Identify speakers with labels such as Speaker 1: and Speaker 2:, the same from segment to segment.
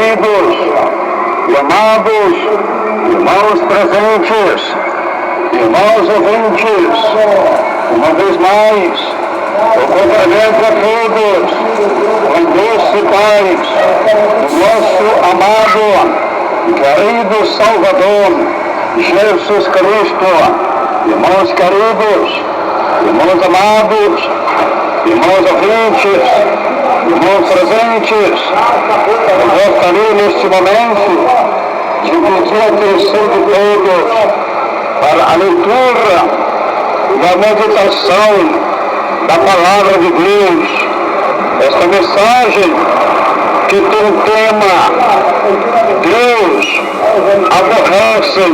Speaker 1: queridos e amados irmãos presentes, irmãos ouvintes, uma vez mais, eu cumprimento a todos com doce paz do nosso amado, querido Salvador, Jesus Cristo. Irmãos queridos, irmãos amados, irmãos ouvintes, irmãos presentes, eu gostaria neste momento de pedir a atenção de todos para a leitura da meditação da Palavra de Deus. Esta mensagem que tem um tema: Deus aborrece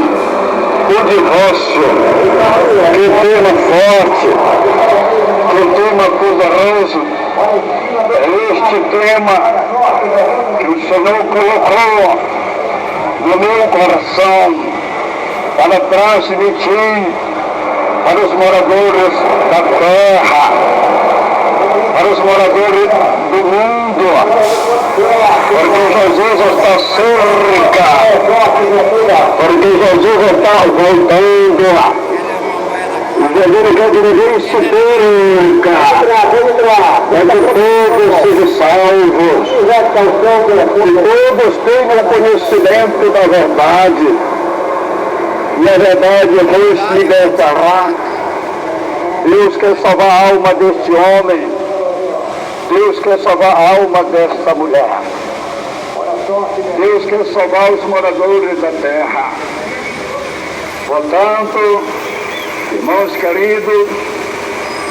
Speaker 1: o divórcio. Que tema forte, que tema poderoso. É este tema que o Senhor colocou no meu coração para transmitir para os moradores da terra, para os moradores do mundo, porque Jesus está cerca, porque Jesus está voltando. Jesus quer que ninguém se perca, é que todos sejam salvos, que todos tenham conhecimento da verdade, e a verdade vos libertará. Deus quer salvar a alma deste homem, Deus quer salvar a alma desta mulher, Deus quer salvar os moradores da terra. Portanto, irmãos queridos,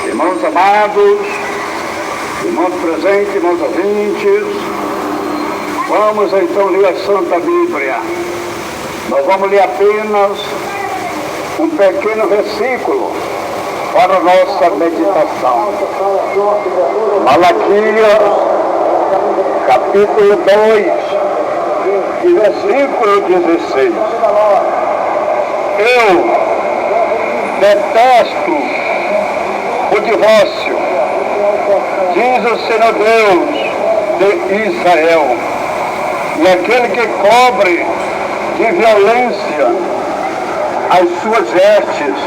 Speaker 1: irmãos amados, irmãos presentes, irmãos ouvintes, vamos então ler a Santa Bíblia. Nós vamos ler apenas um pequeno versículo para a nossa meditação. Malaquias, capítulo 2, e versículo 16. Eu detesto o divórcio, diz o Senhor Deus de Israel, e aquele que cobre de violência as suas vestes,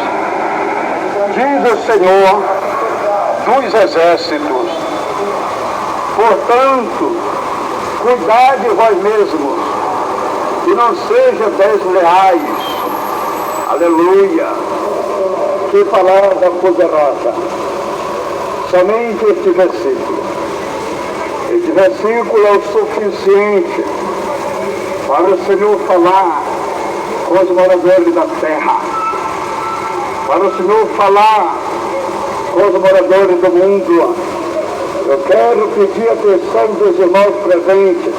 Speaker 1: diz o Senhor dos exércitos. Portanto, cuidai de vós mesmos e não sejam desleais. Aleluia! Que palavra poderosa! Somente este versículo. Este versículo é o suficiente para o Senhor falar com os moradores da terra, para o Senhor falar com os moradores do mundo. Eu quero pedir a atenção dos irmãos presentes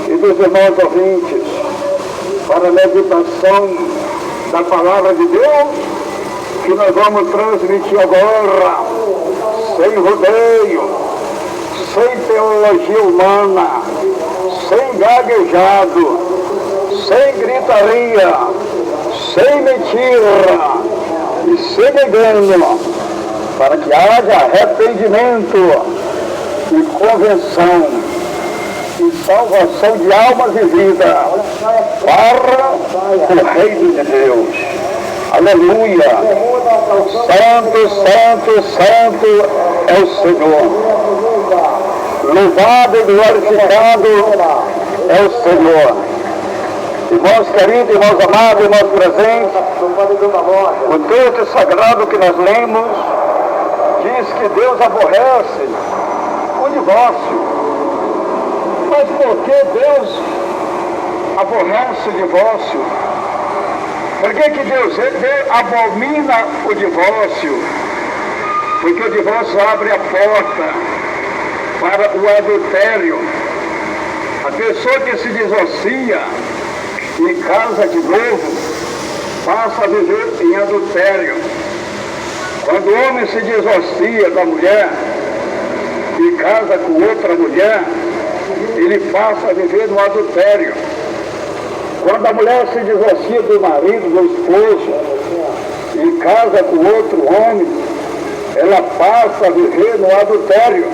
Speaker 1: e dos irmãos ouvintes para a meditação da Palavra de Deus, que nós vamos transmitir agora, sem rodeio, sem teologia humana, sem gaguejado, sem gritaria, sem mentira e sem engano, para que haja arrependimento e convenção e salvação de almas e vida para o reino de Deus. Aleluia! Santo, santo, santo é o Senhor. Louvado e glorificado é o Senhor. Irmãos queridos, irmãos amados, irmãos presentes, o texto sagrado que nós lemos diz que Deus aborrece o divórcio. Mas por que Deus aborrece o divórcio? Por que Deus abomina o divórcio? Porque o divórcio abre a porta para o adultério. A pessoa que se divorcia e casa de novo passa a viver em adultério. Quando o homem se divorcia da mulher e casa com outra mulher, ele passa a viver no adultério. Quando a mulher se divorcia do marido, do esposo, e casa com outro homem, ela passa a viver no adultério.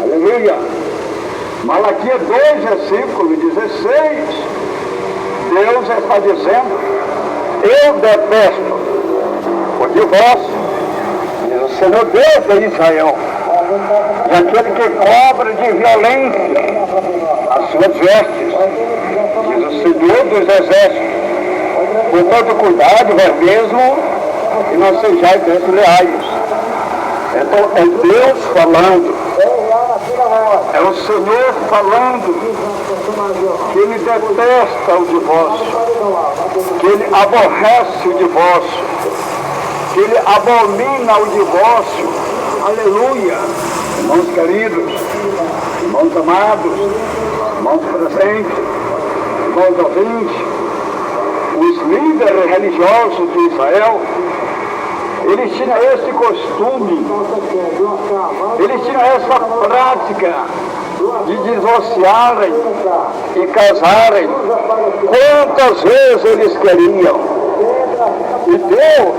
Speaker 1: Aleluia! Malaquias 2, versículo 16, Deus está dizendo: eu detesto o divórcio, diz o Senhor Deus de Israel, e aquele que cobra de violência as suas vestes, diz o Senhor dos Exércitos. Portanto, cuidado, vós mesmo, e não sejais desleais. Então, é Deus falando, é o Senhor falando que Ele detesta o divórcio, que Ele aborrece o divórcio, que Ele abomina o divórcio. Aleluia! Irmãos queridos, irmãos amados, irmãos presentes, irmãos ouvintes, os líderes religiosos de Israel, eles tinham esse costume, eles tinham essa prática de divorciarem e casarem quantas vezes eles queriam. E Deus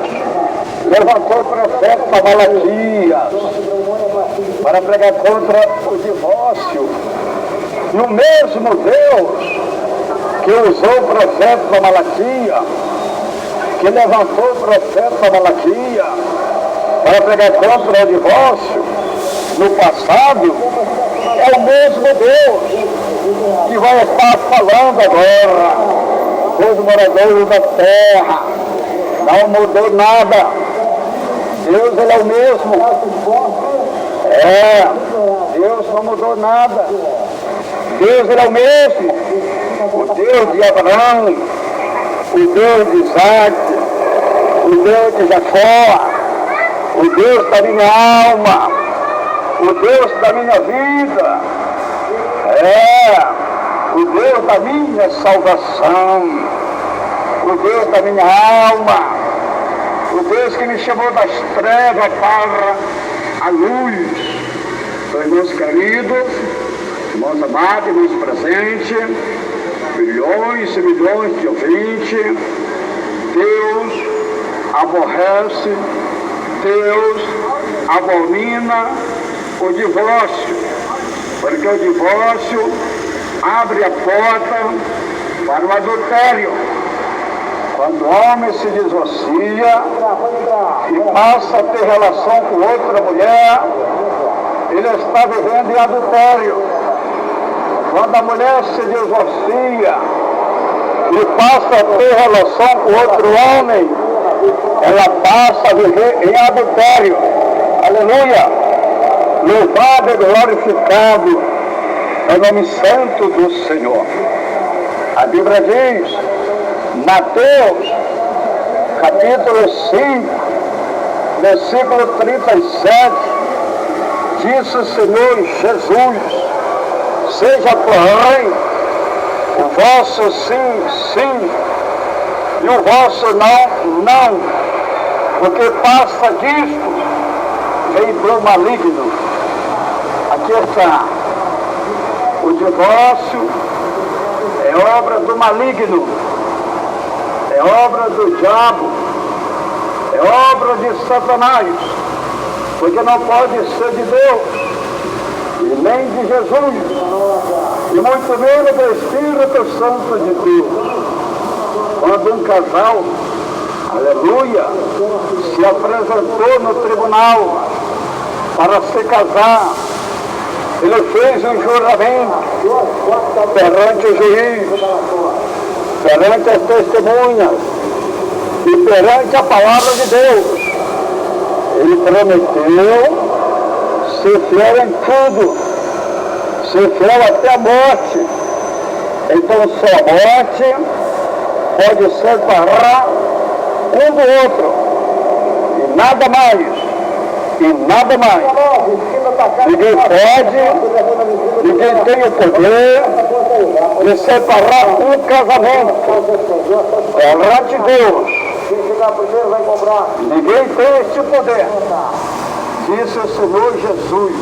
Speaker 1: levantou o profeta Malaquias para pregar contra o divórcio. E o mesmo Deus que usou o profeta Malaquias, que levantou o profeta Malaquias para pregar contra o divórcio no passado, é o mesmo Deus que vai estar falando agora com os moradores da terra. Não mudou nada. Deus, Ele é o mesmo. Deus não mudou nada. Deus, Ele é o mesmo. O Deus de Abraão, o Deus de Isaac, o Deus de Jacó, o Deus da minha alma, o Deus da minha vida, o Deus da minha salvação, o Deus da minha alma, o Deus que me chamou das trevas para a luz. Então, irmãos queridos, irmãos amados, irmãos presentes, milhões e milhões de ouvintes, Deus aborrece, Deus abomina o divórcio, porque o divórcio abre a porta para o adultério. Quando o homem se divorcia e passa a ter relação com outra mulher, ele está vivendo em adultério. Quando a mulher se divorcia e passa a ter relação com outro homem, ela passa a viver em adultério. Aleluia! Louvado e glorificado é o nome santo do Senhor. A Bíblia diz, Mateus, capítulo 5, versículo 37, disse o Senhor Jesus: seja, porém, o vosso sim, sim, e o vosso não, não, porque passa disto, vem do maligno. Aqui está. O divórcio é obra do maligno, é obra do diabo, é obra de Satanás, porque não pode ser de Deus, e nem de Jesus, e muito menos do Espírito Santo de Deus. Quando um casal, aleluia, se apresentou no tribunal para se casar, ele fez um juramento perante o juiz, perante as testemunhas e perante a palavra de Deus. Ele prometeu ser fiel em tudo, ser fiel até a morte. Então só a morte pode separar um do outro, e nada mais. E nada mais. Ninguém pode, ninguém tem o poder de separar um casamento. Perante Deus. Ninguém tem este poder. Disse o Senhor Jesus.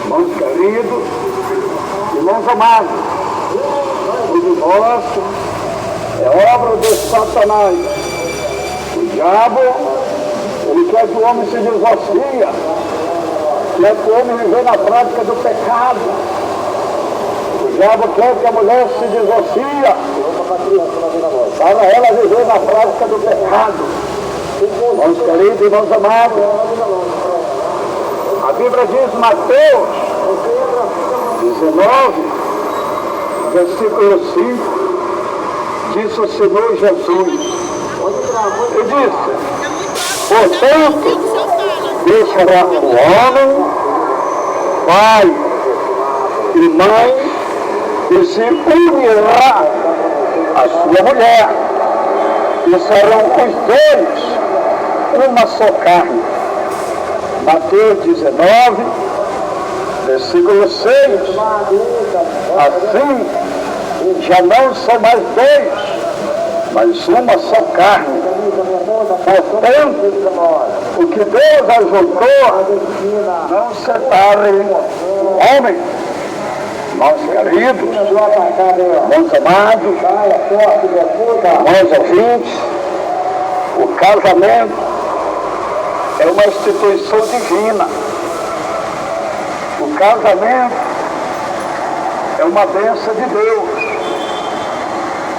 Speaker 1: Irmãos queridos, irmãos amados, o divórcio é obra de Satanás. O diabo, ele quer que o homem se divorcie, quer que o homem viva na prática do pecado, diabo quer que a mulher se divorcie para ela viver na prática do pecado. Irmãos queridos, irmãos amados, a Bíblia diz, Mateus 19, versículo 5, disse o Senhor Jesus, e disse, portanto, deixará o homem, pai e mãe, e se unirá a sua mulher, e serão os dois uma só carne. Mateus 19, versículo 6. Assim, já não são mais dois, mas uma só carne. Portanto, o que Deus ajuntou, não separe homem. Irmãos queridos, irmãos amados, irmãos ouvintes, o casamento é uma instituição divina. O casamento é uma bênção de Deus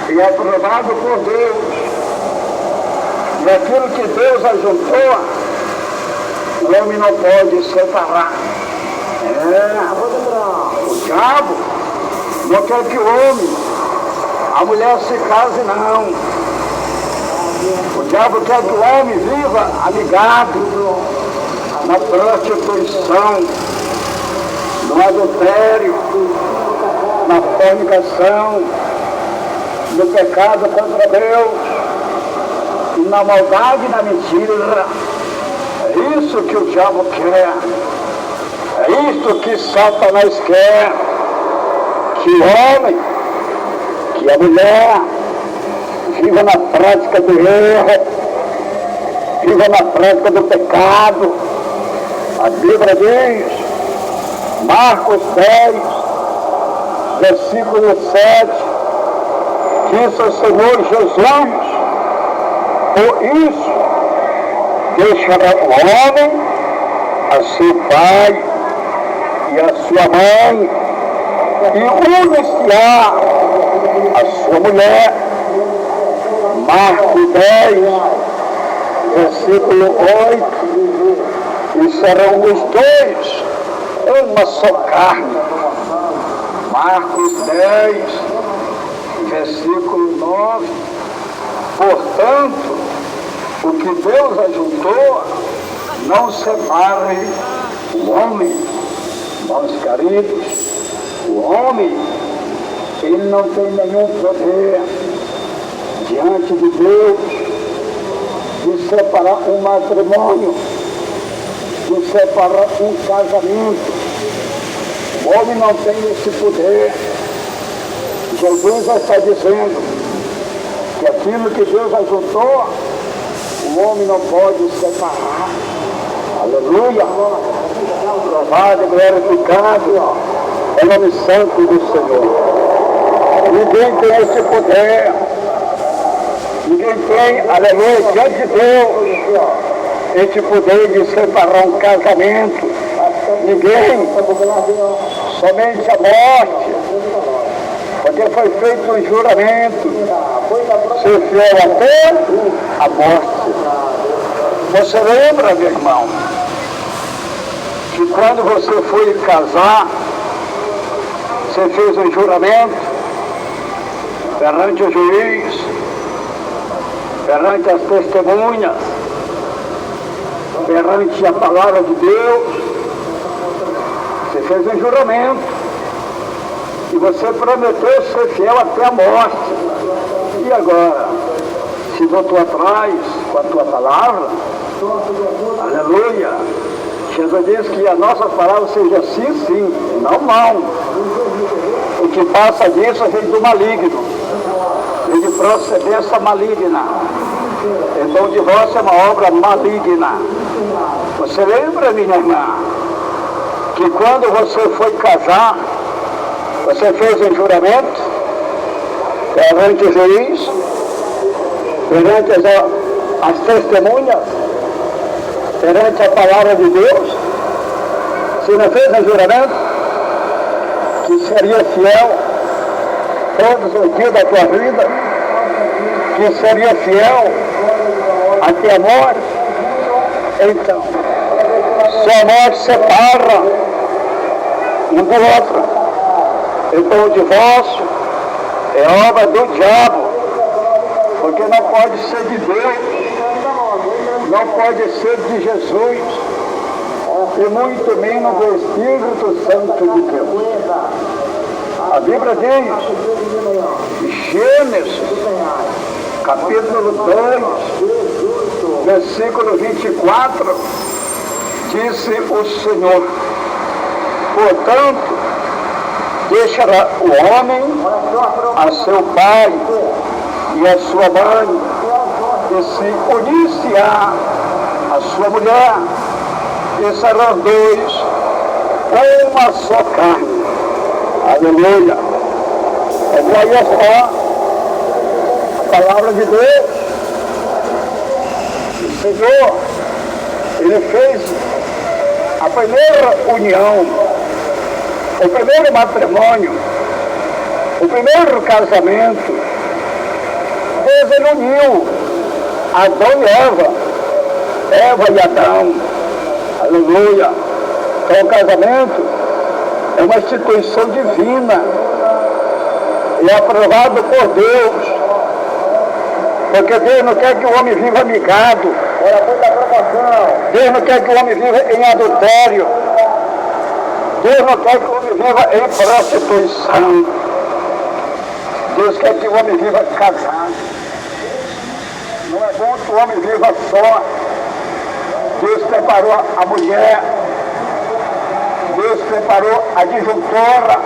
Speaker 1: e é aprovado por Deus. E aquilo que Deus ajuntou, o homem não pode separar. O diabo não quer que o homem, a mulher se case, não. O diabo quer que o homem viva amigado na prostituição, no adultério, na fornicação, no pecado contra Deus, e na maldade e na mentira. É isso que o diabo quer. É isso que Satanás quer. Que o homem, que a mulher viva na prática do erro, viva na prática do pecado. A Bíblia diz, Marcos 10, versículo 7, disse o Senhor Jesus, por isso deixará o homem a seu pai e a sua mãe, e unir-se-á a sua mulher. Marcos 10, versículo 8, e serão os dois uma só carne. Marcos 10, versículo 9, portanto, o que Deus ajuntou, não separe o homem. Irmãos queridos, o homem, ele não tem nenhum poder diante de Deus de separar um matrimônio, de separar um casamento. O homem não tem esse poder. Jesus está dizendo que aquilo que Deus ajuntou, o homem não pode separar. Aleluia! Louvado e glorificado é o nome santo do Senhor. Ninguém tem esse poder. Ninguém tem, aleluia, diante de Deus, esse poder de separar um casamento. Ninguém, somente a morte, porque foi feito um juramento, ser fiel até a morte. Você lembra, meu irmão, que quando você foi casar, você fez um juramento perante o juiz, perante as testemunhas, perante a palavra de Deus. Você fez um juramento e você prometeu ser fiel até a morte. E agora, se voltou atrás com a tua palavra, aleluia, Jesus diz que a nossa palavra seja sim, sim, não, não. O que passa disso vem do maligno, vem de procedência maligna. Então o divórcio é uma obra maligna. Você lembra, minha irmã, que quando você foi casar, você fez um juramento perante o juiz, perante as testemunhas, perante a palavra de Deus? Você não fez um juramento que seria fiel todos os dias da tua vida, que seria fiel até a morte. Então, se a morte separa um do outro, então o divórcio é obra do diabo, porque não pode ser de Deus, não pode ser de Jesus, e muito menos do Espírito Santo de Deus. A Bíblia diz, Gênesis, capítulo 2, versículo 24, disse o Senhor: portanto, deixará o homem a seu pai e a sua mãe, e se unir-se-á a sua mulher, e serão dois uma só carne. Aleluia! E aí é só a palavra de Deus. O Senhor, Ele fez a primeira união, o primeiro matrimônio, o primeiro casamento. Deus, Ele uniu Adão e Eva e Adão. Aleluia! Então o casamento é uma instituição divina e é aprovado por Deus, porque Deus não quer que o homem viva amigado, Deus não quer que o homem viva em adultério, Deus não quer que o homem viva em prostituição, Deus quer que o homem viva casado. Não é bom que o homem viva só. Deus preparou a mulher, Deus preparou a disjuntora,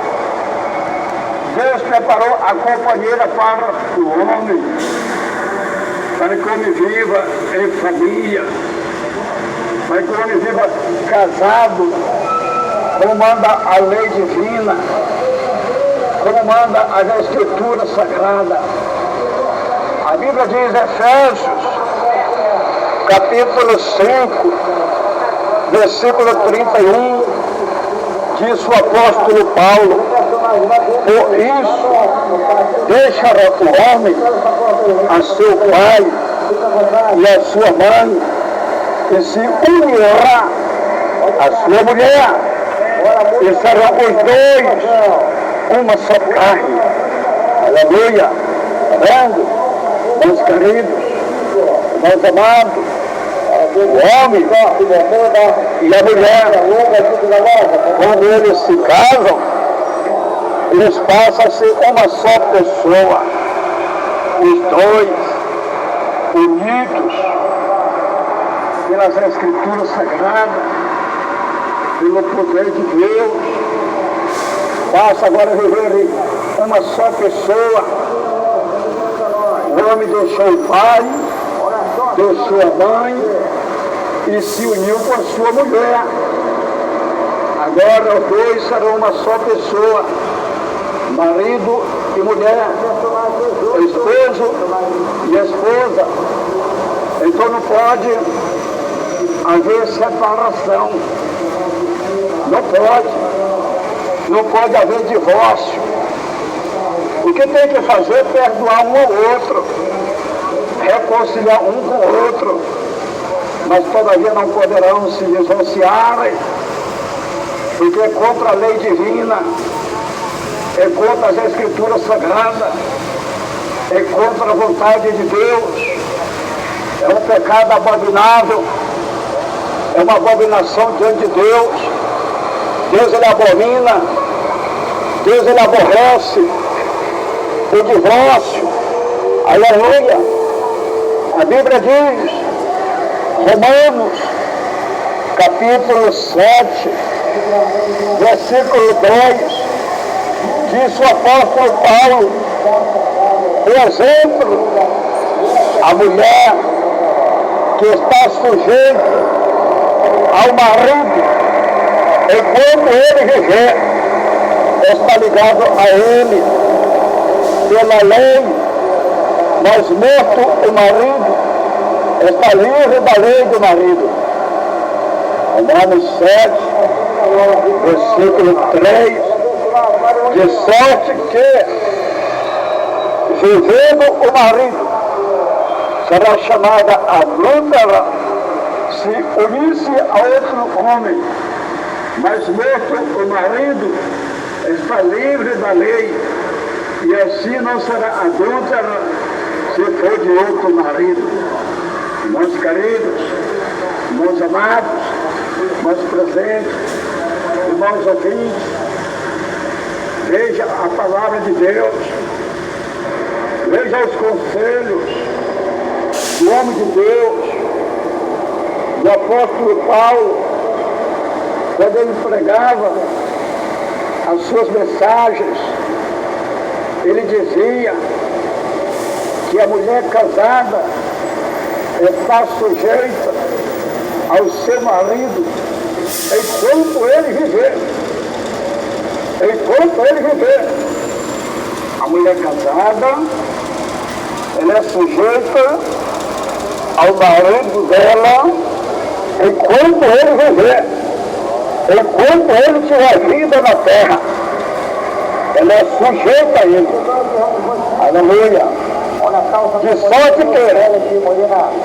Speaker 1: Deus preparou a companheira para o homem, para que o homem viva em família, para que o homem viva casado, como manda a lei divina, como manda as escrituras sagradas. A Bíblia diz, Efésios, capítulo 5, versículo 31, diz o apóstolo Paulo: por isso, deixará o homem a seu pai e a sua mãe, e se unirá a sua mulher, e serão os dois uma só carne. Aleluia! Vendo, meus queridos, meus amados, o homem e a mulher, quando eles se casam, eles passam a ser uma só pessoa, os dois unidos pelas escrituras sagradas, pelo poder de Deus, passa agora a viver uma só pessoa. O homem deixou o pai, deixou a mãe e se uniu com a sua mulher. Agora os dois serão uma só pessoa, marido e mulher, esposo e esposa. Então não pode haver separação, não pode haver divórcio. O que tem que fazer é perdoar um ao outro, reconciliar um com o outro, mas todavia não poderão se divorciar, porque é contra a lei divina, é contra as escrituras sagradas, é contra a vontade de Deus, é um pecado abominável, é uma abominação diante de Deus. Deus, Ele abomina, Deus, Ele aborrece o divórcio. Aleluia! A Bíblia diz, Romanos, capítulo 7, versículo 2, diz o apóstolo Paulo, por exemplo, a mulher que está sujeita ao marido, enquanto ele viver, está ligado a ele pela lei, mas morto o marido, está livre da lei do marido. Romanos 7, versículo 3, de sorte que vivendo o marido, será chamada adúltera se unisse a outro homem, mas morto o marido, está livre da lei, e assim não será adúltera se for de outro marido. Irmãos queridos, irmãos amados, irmãos presentes, irmãos ouvintes, veja a palavra de Deus, veja os conselhos do homem de Deus, do apóstolo Paulo, quando ele pregava as suas mensagens. Ele dizia que a mulher casada está sujeita ao seu marido enquanto ele viver. Enquanto ele viver. A mulher casada, ela é sujeita ao marido dela enquanto ele viver. Enquanto ele tiver vida na terra, ela é sujeita a ele. Aleluia. De sorte que,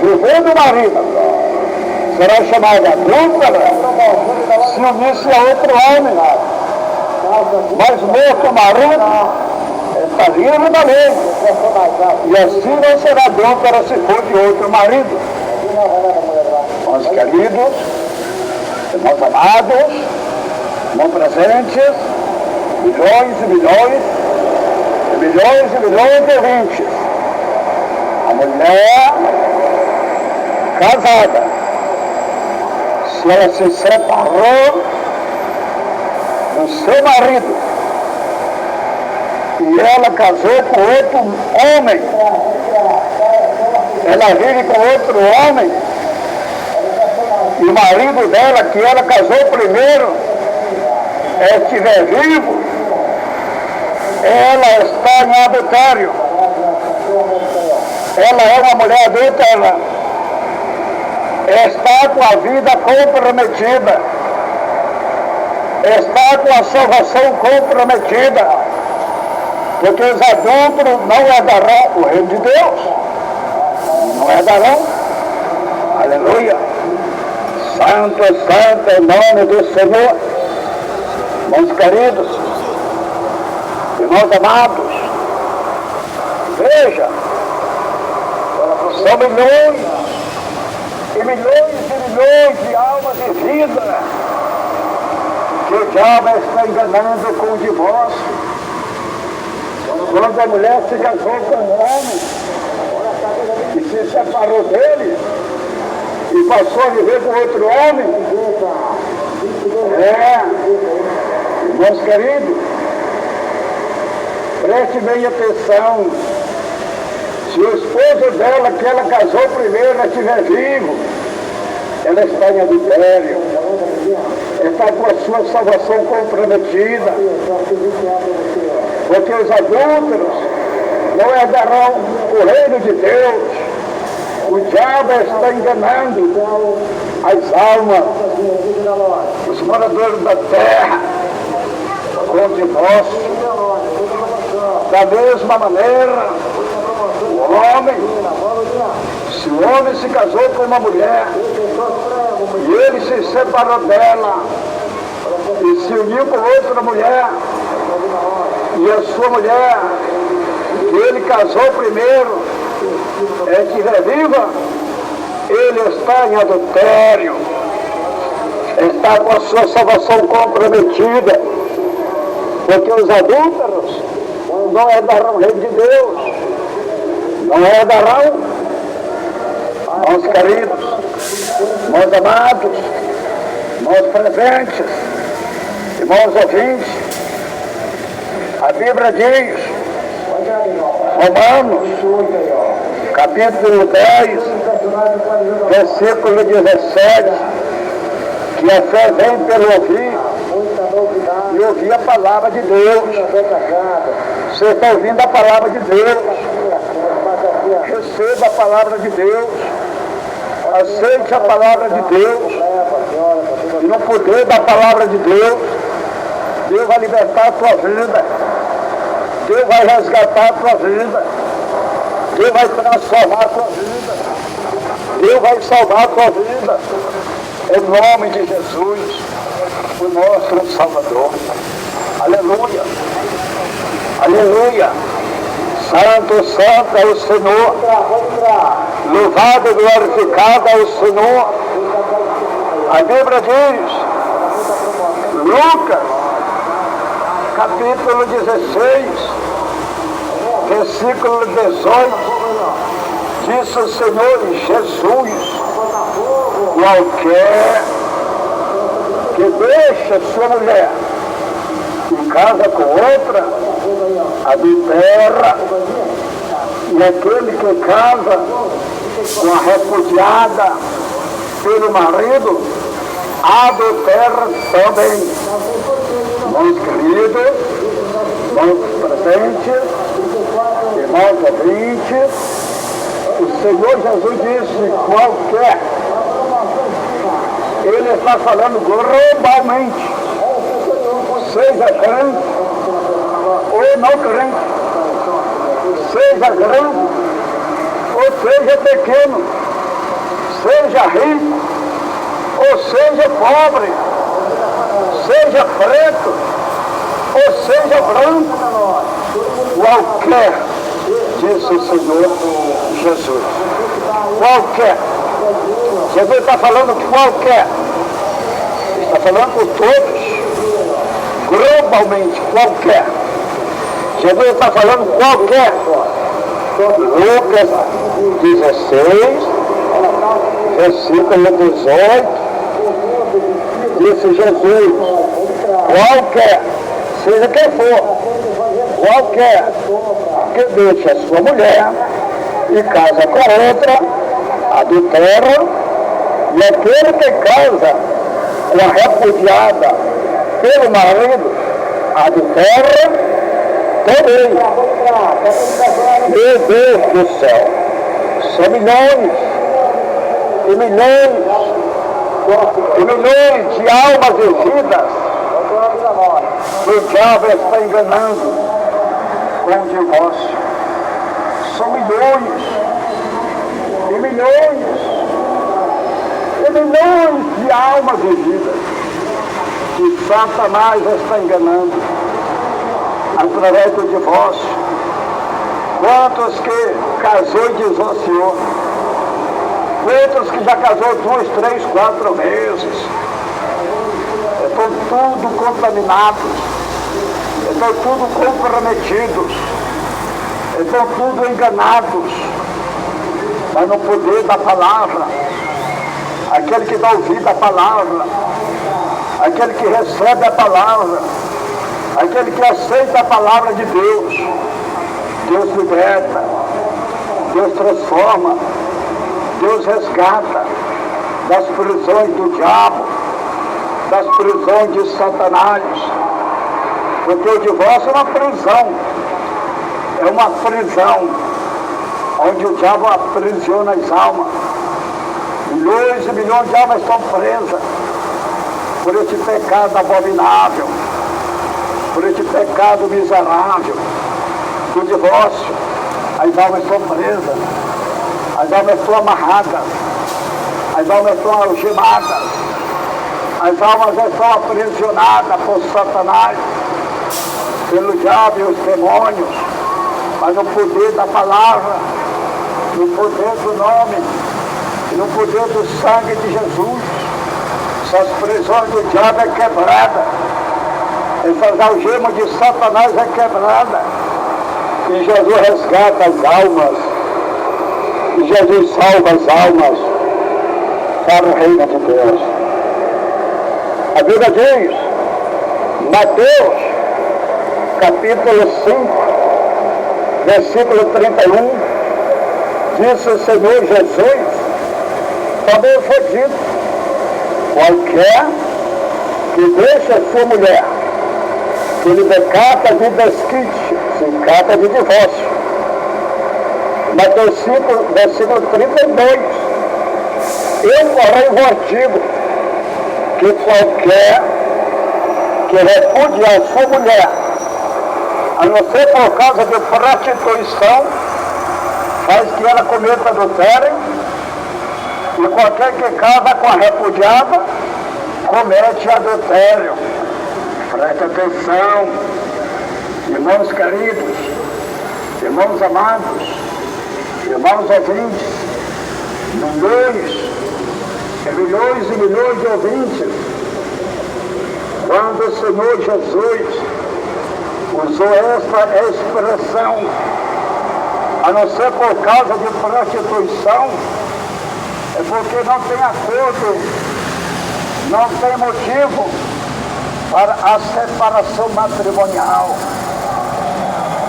Speaker 1: vivendo o marido, será chamada adúltera se unisse a outro homem. Mas morto o marido, está livre da lei. E assim não será adúltera se for de outro marido. Irmãos queridos, irmãos amados, irmãos presentes, milhões e milhões, milhões e milhões de ouvintes. A mulher casada, se ela se separou do seu marido e ela casou com outro homem, ela vive com outro homem, e o marido dela, que ela casou primeiro, estiver vivo, ela está em adultério. Ela é uma mulher adúltera. Está com a vida comprometida. Está com a salvação comprometida. Porque os adúlteros não herdarão o reino de Deus. Não herdarão. Aleluia. Santo, santo é o nome do Senhor. Irmãos queridos, irmãos amados, veja, são milhões e milhões e milhões de almas de vida que o diabo está enganando com o divórcio. Quando a mulher se casou com um homem e se separou dele e passou a viver com outro homem, irmãos queridos, preste bem atenção. Se o esposo dela, que ela casou primeiro, estiver vivo, ela está em adultério, está com a sua salvação comprometida, porque os adúlteros não herdarão o reino de Deus. O diabo está enganando as almas, os moradores da terra, com o divórcio. Da mesma maneira, o homem, se o homem se casou com uma mulher e ele se separou dela e se uniu com outra mulher, e a sua mulher, que ele casou primeiro, estiver viva, ele está em adultério, está com a sua salvação comprometida, porque os adúlteros não herdarão o reino de Deus, não herdarão. Irmãos queridos, irmãos amados, irmãos presentes, irmãos ouvintes, a Bíblia diz, Romanos, capítulo 10, versículo 17, que a fé vem pelo ouvir, e ouvir a palavra de Deus. Você está ouvindo a palavra de Deus. Receba a palavra de Deus. Aceite a palavra de Deus. E no poder da palavra de Deus, Deus vai libertar a tua vida. Deus vai resgatar a tua vida. Deus vai transformar a tua vida. Deus vai salvar a tua vida. Em nome de Jesus, o nosso Salvador. Aleluia. Aleluia. Santo, santo é o Senhor. Louvado e glorificado é o Senhor. A Bíblia diz, Lucas, capítulo 16, versículo 18, disse o Senhor Jesus: qualquer que deixa sua mulher e casa com outra, adultera, e aquele que casa com a repudiada pelo marido, adultera também. Irmãos queridos, irmãos presentes, irmãos ouvintes, o Senhor Jesus disse qualquer. Ele está falando globalmente, seja crente ou não crente, seja grande ou seja pequeno, seja rico ou seja pobre, seja preto ou seja branco, qualquer, disse o Senhor Jesus. Qualquer. Jesus está falando que qualquer. Está falando por todos. Globalmente, qualquer. Jesus está falando qualquer. Lucas 16, versículo 18, disse Jesus, qualquer, seja quem for, qualquer que deixe a sua mulher e casa com outra, adultera, e aquele que casa com a repudiada pelo marido, adultera, também. Meu Deus do céu, são milhões e milhões e milhões de almas e vidas que o diabo está enganando com o divórcio. São milhões e milhões e milhões de almas e vidas que Satanás está enganando através do divórcio. Quantos que casou e divorciou? Quantos que já casou 2, 3, 4 vezes? Estão tudo contaminados, estão tudo comprometidos, estão tudo enganados, mas no poder da palavra, aquele que dá ouvido à palavra, aquele que recebe a palavra, aquele que aceita a palavra de Deus, Deus liberta, Deus transforma, Deus resgata das prisões do diabo, das prisões de Satanás, porque o divórcio é uma prisão, onde o diabo aprisiona as almas. Milhões e milhões de almas estão presas por este pecado abominável, por este pecado miserável do divórcio. As almas estão presas, as almas estão amarradas, as almas estão algemadas, as almas estão aprisionadas por Satanás, pelo diabo e os demônios, mas no poder da palavra, no poder do nome, e no poder do sangue de Jesus, essas prisões do diabo é quebrada, essas algemas de Satanás é quebrada, e Jesus resgata as almas, e Jesus salva as almas para o reino de Deus. A Bíblia diz, Mateus, capítulo 5, versículo 31, disse o Senhor Jesus, também foi dito, qualquer que deixa a sua mulher, que lhe decata de desquite, se cata de divórcio. Mateus 5, versículo 32, eu, porém, vos digo que qualquer que repudiar a sua mulher, a não ser por causa de prostituição, mas que ela cometa adultério, e qualquer que casa com a repudiada comete adultério. Preste atenção, irmãos queridos, irmãos amados, irmãos ouvintes, milhões e milhões de ouvintes. Quando o Senhor Jesus usou essa expressão, a não ser por causa de prostituição, é porque não tem acordo, não tem motivo para a separação matrimonial.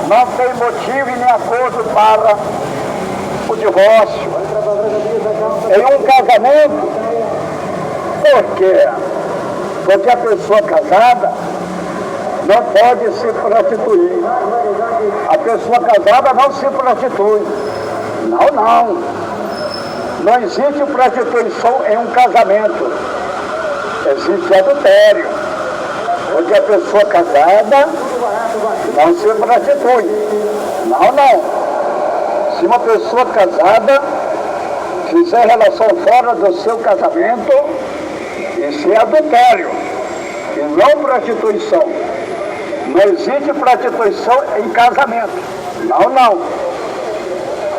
Speaker 1: Não tem motivo e nem acordo para o divórcio. Em um casamento, por quê? Porque a pessoa casada não pode se prostituir. A pessoa casada não se prostitui. Não. Não existe prostituição em um casamento. Existe adultério. Porque a pessoa casada não se prostitui. Não. Se uma pessoa casada fizer relação fora do seu casamento, isso é adultério e não prostituição. Não existe prostituição em casamento. Não.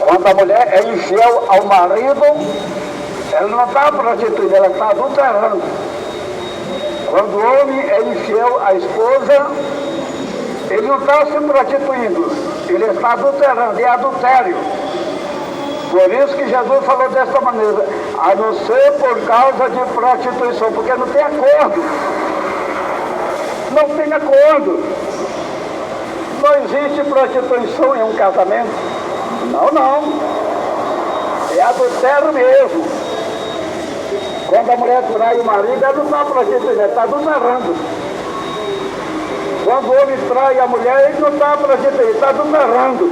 Speaker 1: Quando a mulher é infiel ao marido, ela não está prostituindo, ela está adulterando. Quando o homem é infiel à esposa, ele não está se prostituindo, ele está adulterando, é adultério. Por isso que Jesus falou dessa maneira, a não ser por causa de prostituição, porque não tem acordo. Não tem acordo. Não existe prostituição em um casamento. Não. É adultério mesmo. Quando a mulher trai o marido, ela não está prostituindo, ela está adulterando. Quando o homem trai a mulher, ele não está prostituindo, ele está adulterando.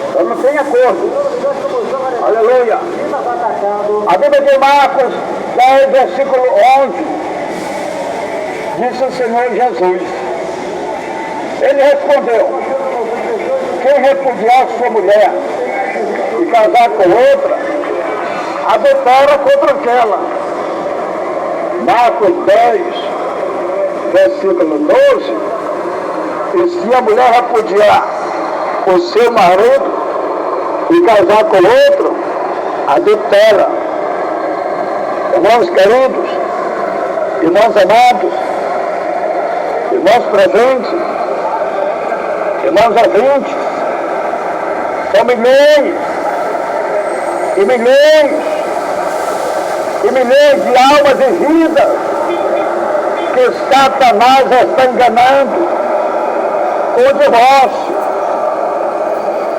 Speaker 1: Então não tem acordo. Aleluia. A Bíblia de Marcos 10, versículo 11, disse o Senhor Jesus. Ele respondeu: quem repudiar sua mulher e casar com outra, adultera contra aquela. Marcos 10, versículo 12, e se a mulher repudiar o seu marido e casar com outro, adultera. Irmãos queridos, irmãos amados, irmãos presentes, irmãos ouvintes, são milhões e milhões e milhões de almas e vidas que Satanás está enganando com o divórcio.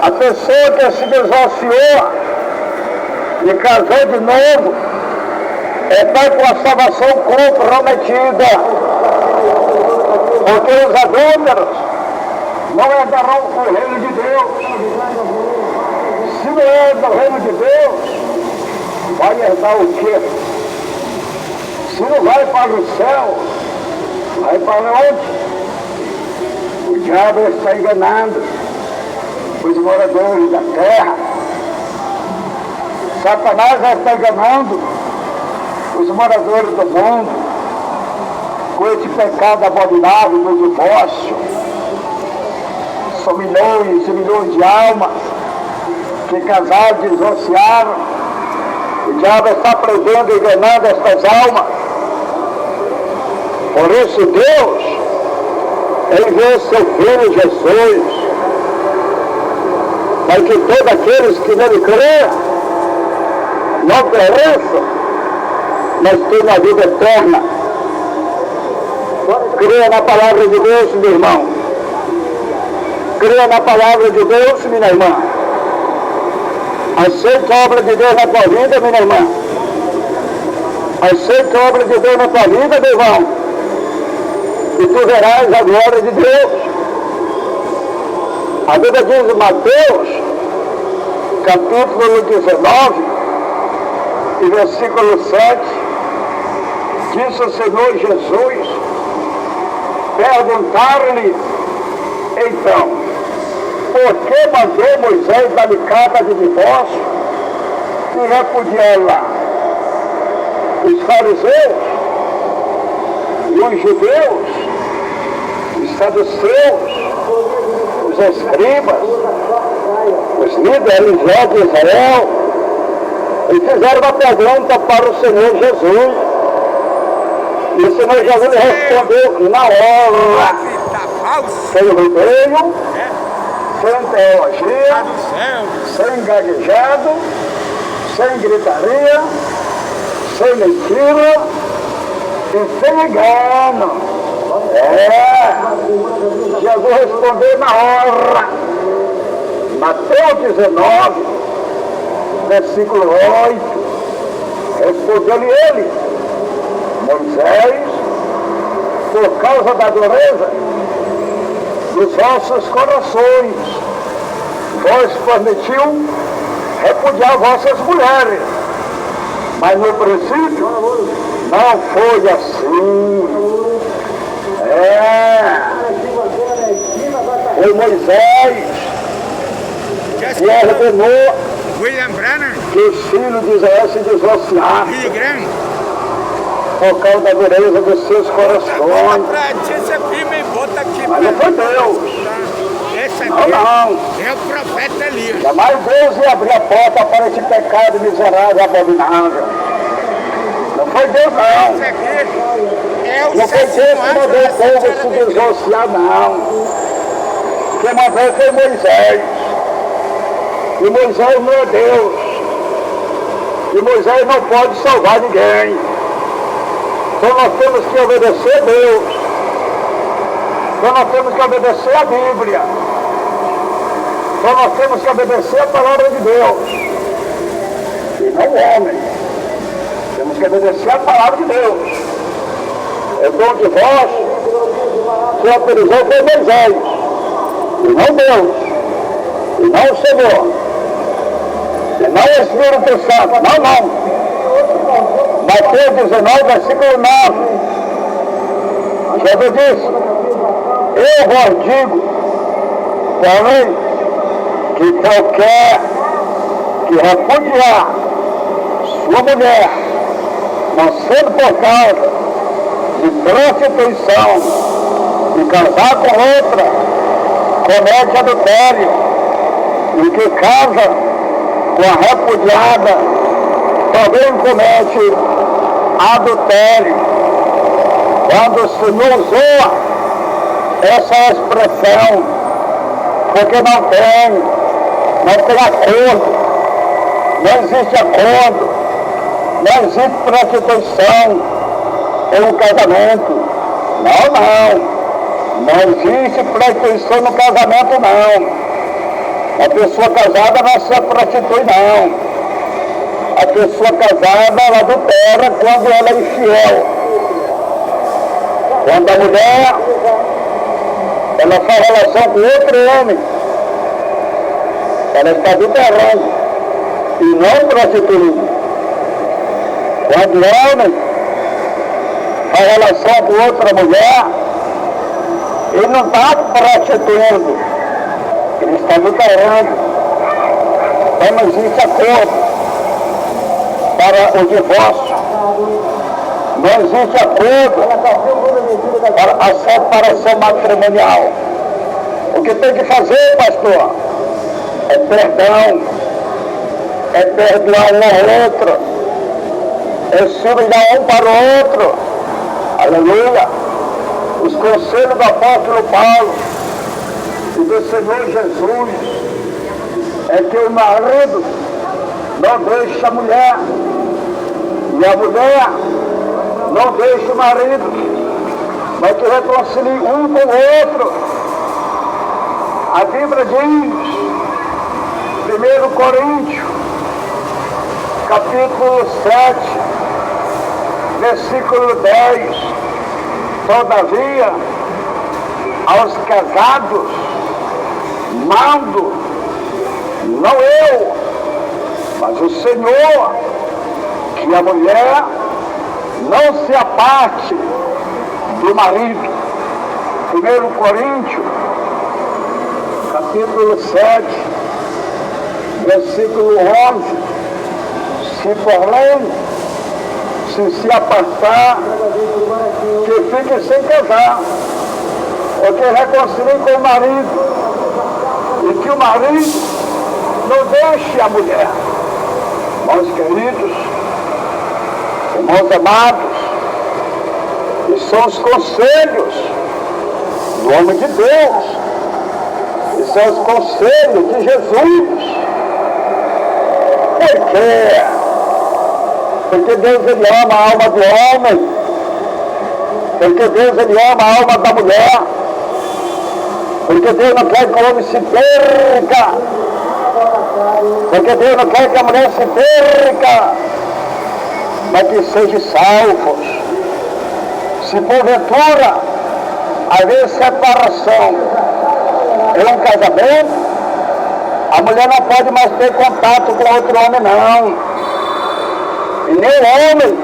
Speaker 1: A pessoa que se divorciou e casou de novo está com a salvação comprometida. Porque os adúlteros não herdarão o reino de Deus. Se não herda o reino de Deus, vai herdar o quê? Se não vai para o céu, vai para onde? O diabo está enganando os moradores da terra. Satanás está enganando os moradores do mundo com esse pecado abominável do divórcio. São milhões e milhões de almas que casaram, divorciaram. O diabo está prendendo e enganando estas almas. Por isso Deus enviou seu Filho Jesus, para que todos aqueles que nele creem não pereçam, mas tenham a vida eterna. Creia na palavra de Deus, meu irmão. Creia na palavra de Deus, minha irmã. Aceite a obra de Deus na tua vida, minha irmã. Aceite a obra de Deus na tua vida, meu irmão. E tu verás a glória de Deus. A Bíblia diz em Mateus, capítulo 19, e versículo 7, disse o Senhor Jesus, perguntaram-lhe, então, por que mandou Moisés dar carta de divórcio e repudiá-la? Os fariseus e os judeus, os saduceus, os escribas, os líderes religiosos de Israel, eles fizeram uma pergunta para o Senhor Jesus. E o Senhor Jesus respondeu na hora. Sem rodeio, sem teologia, sem gaguejado, sem gritaria, sem mentira e sem engano. Jesus respondeu na hora. Mateus 19, versículo 8. Respondeu-lhe ele: Moisés, por causa da dureza dos vossos corações, vos permitiu repudiar vossas mulheres. Mas no princípio não foi assim. Foi Moisés que ordenou que os filhos de Israel se divorciassem por causa da dureza dos seus corações. Mas não foi Deus. Não.
Speaker 2: É o profeta Elias.
Speaker 1: Jamais Deus ia abrir a porta para esse pecado miserável e abominável. Não foi Deus, não. Não foi Deus que mandou o povo se divorciar, não. Quem mandou foi Moisés. E Moisés não é Deus. E Moisés não pode salvar ninguém. Então nós temos que obedecer a Deus. Então nós temos que obedecer a Bíblia. Então nós temos que obedecer a palavra de Deus. E não o homem. Temos que obedecer a palavra de Deus. O dom de divórcio que autorizou foi Moisés. E não Deus. E não o Senhor. E não o Espírito Santo. Não. Mateus 19, versículo 9. Jesus disse: eu vos digo, porém, que qualquer que repudiar sua mulher, não sendo por causa de prostituição, e casar com outra, comete adultério. E que casa com a repudiada também comete adultério. Quando o Senhor usou essa expressão, porque não tem acordo, não existe acordo, não existe prostituição em um casamento. Não existe prostituição no casamento, não. A pessoa casada não se prostitui, não. A pessoa casada, ela adultera quando ela é infiel. Quando a mulher, ela faz relação com outro homem, ela está adulterando e não prostituindo. Quando o homem faz relação com outra mulher, ele não está prostituindo, ele está adulterando. Então não existe acordo para o divórcio, não existe acordo para a separação matrimonial. O que tem que fazer, pastor, é perdão, é perdoar um ao outro, é se olhar um para o outro. Aleluia! Os conselhos do apóstolo Paulo e do Senhor Jesus é que o marido não deixe a mulher e a mulher não deixe o marido, mas que reconcilie um com o outro. A Bíblia diz, 1 Coríntios, capítulo 7, versículo 10, todavia, aos casados, mando, não eu, mas o Senhor, que a mulher não se aparte do marido. 1 Coríntios, capítulo 7, versículo 11, se porém se apartar, que fique sem casar, ou que reconcilie com o marido, e que o marido não deixe a mulher. Irmãos queridos, irmãos amados, e são os conselhos do homem de Deus, e são os conselhos de Jesus. Por quê? Porque Deus ele ama a alma do homem, porque Deus ele ama a alma da mulher, porque Deus não quer que o homem se perca, porque Deus não quer que a mulher se perca, mas que sejam salvos. Se porventura haver separação em um casamento, a mulher não pode mais ter contato com outro homem, não. E nem o homem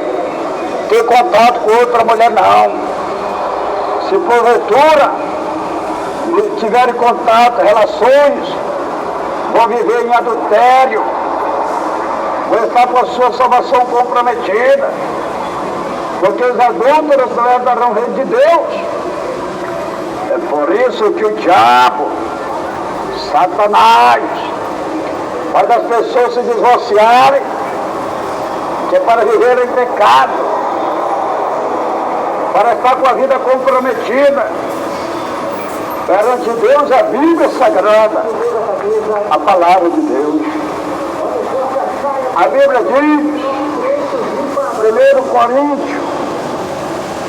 Speaker 1: ter contato com outra mulher, não. Se porventura tiverem contato, relações, vão viver em adultério, vão estar com a sua salvação comprometida, porque os adúlteros não herdarão o reino de Deus. É por isso que o diabo, Satanás, faz as pessoas se divorciarem, que é para viver em pecado, para estar com a vida comprometida perante Deus, a Bíblia Sagrada, a palavra de Deus. A Bíblia diz, 1 Coríntios,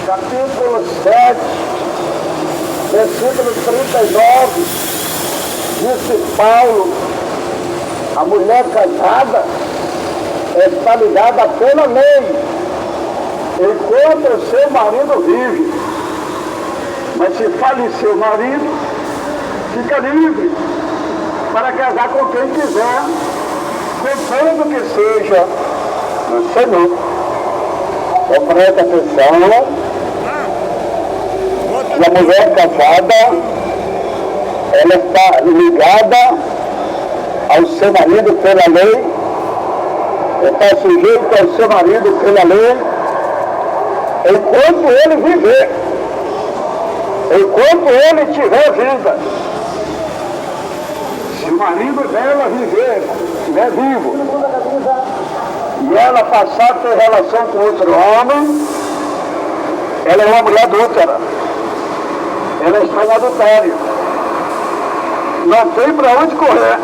Speaker 1: capítulo 7, versículo 39, disse Paulo, a mulher casada está ligada pela lei, enquanto o seu marido vive. Mas se falecer o marido, fica livre para casar com quem quiser, contanto que seja no Senhor. Então presta atenção, que a mulher casada, ela está ligada ao seu marido pela lei, está sujeito ao seu marido pela lei, enquanto ele viver, enquanto ele tiver vida. Se o marido dela viver, estiver vivo, e ela passar a ter relação com outro homem, ela é uma mulher adúltera, ela está em adultério, não tem para onde correr,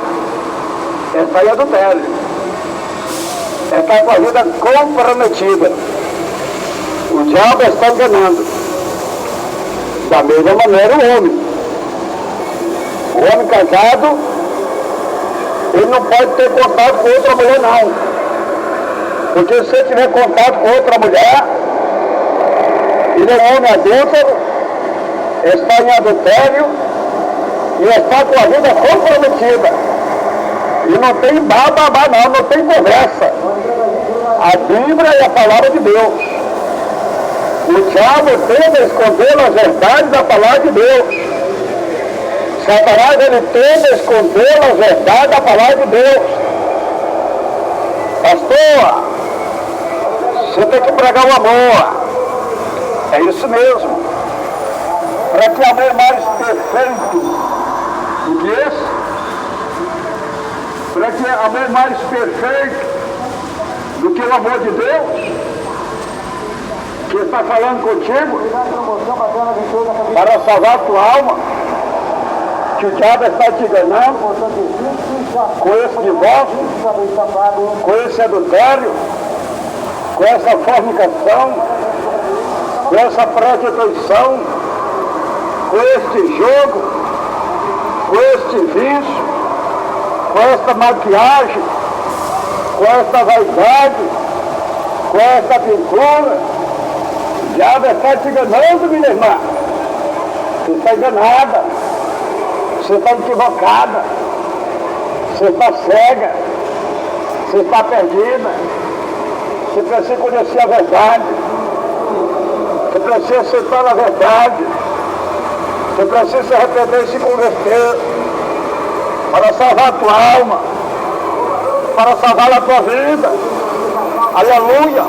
Speaker 1: está em adultério, está com a vida comprometida. O diabo está enganando. Da mesma maneira o homem. O homem casado, ele não pode ter contato com outra mulher, não. Porque se ele tiver contato com outra mulher, ele é um homem adúltero, está em adultério e está com a vida comprometida. E não tem bababá, não tem conversa. A Bíblia é a palavra de Deus. O diabo tenta esconder as verdades da palavra de Deus. Satanás, ele tenta esconder as verdades da palavra de Deus. Pastor, você tem que pregar o amor. É isso mesmo. Para que amor mais perfeito do que esse, para que amor mais perfeito do que o amor de Deus, que está falando contigo, para salvar a tua alma, que o diabo está te enganando com esse divórcio, com esse adultério, com essa fornicação, com essa prostituição, com este jogo, com este vício, com esta maquiagem, com esta vaidade, com esta pintura. O diabo está te enganando, minha irmã. Você está enganada, você está equivocada, você está cega, você está perdida. Você precisa conhecer a verdade, você precisa aceitar a verdade, você precisa se arrepender e se converter. para salvar a tua alma, para salvar a tua vida. Aleluia!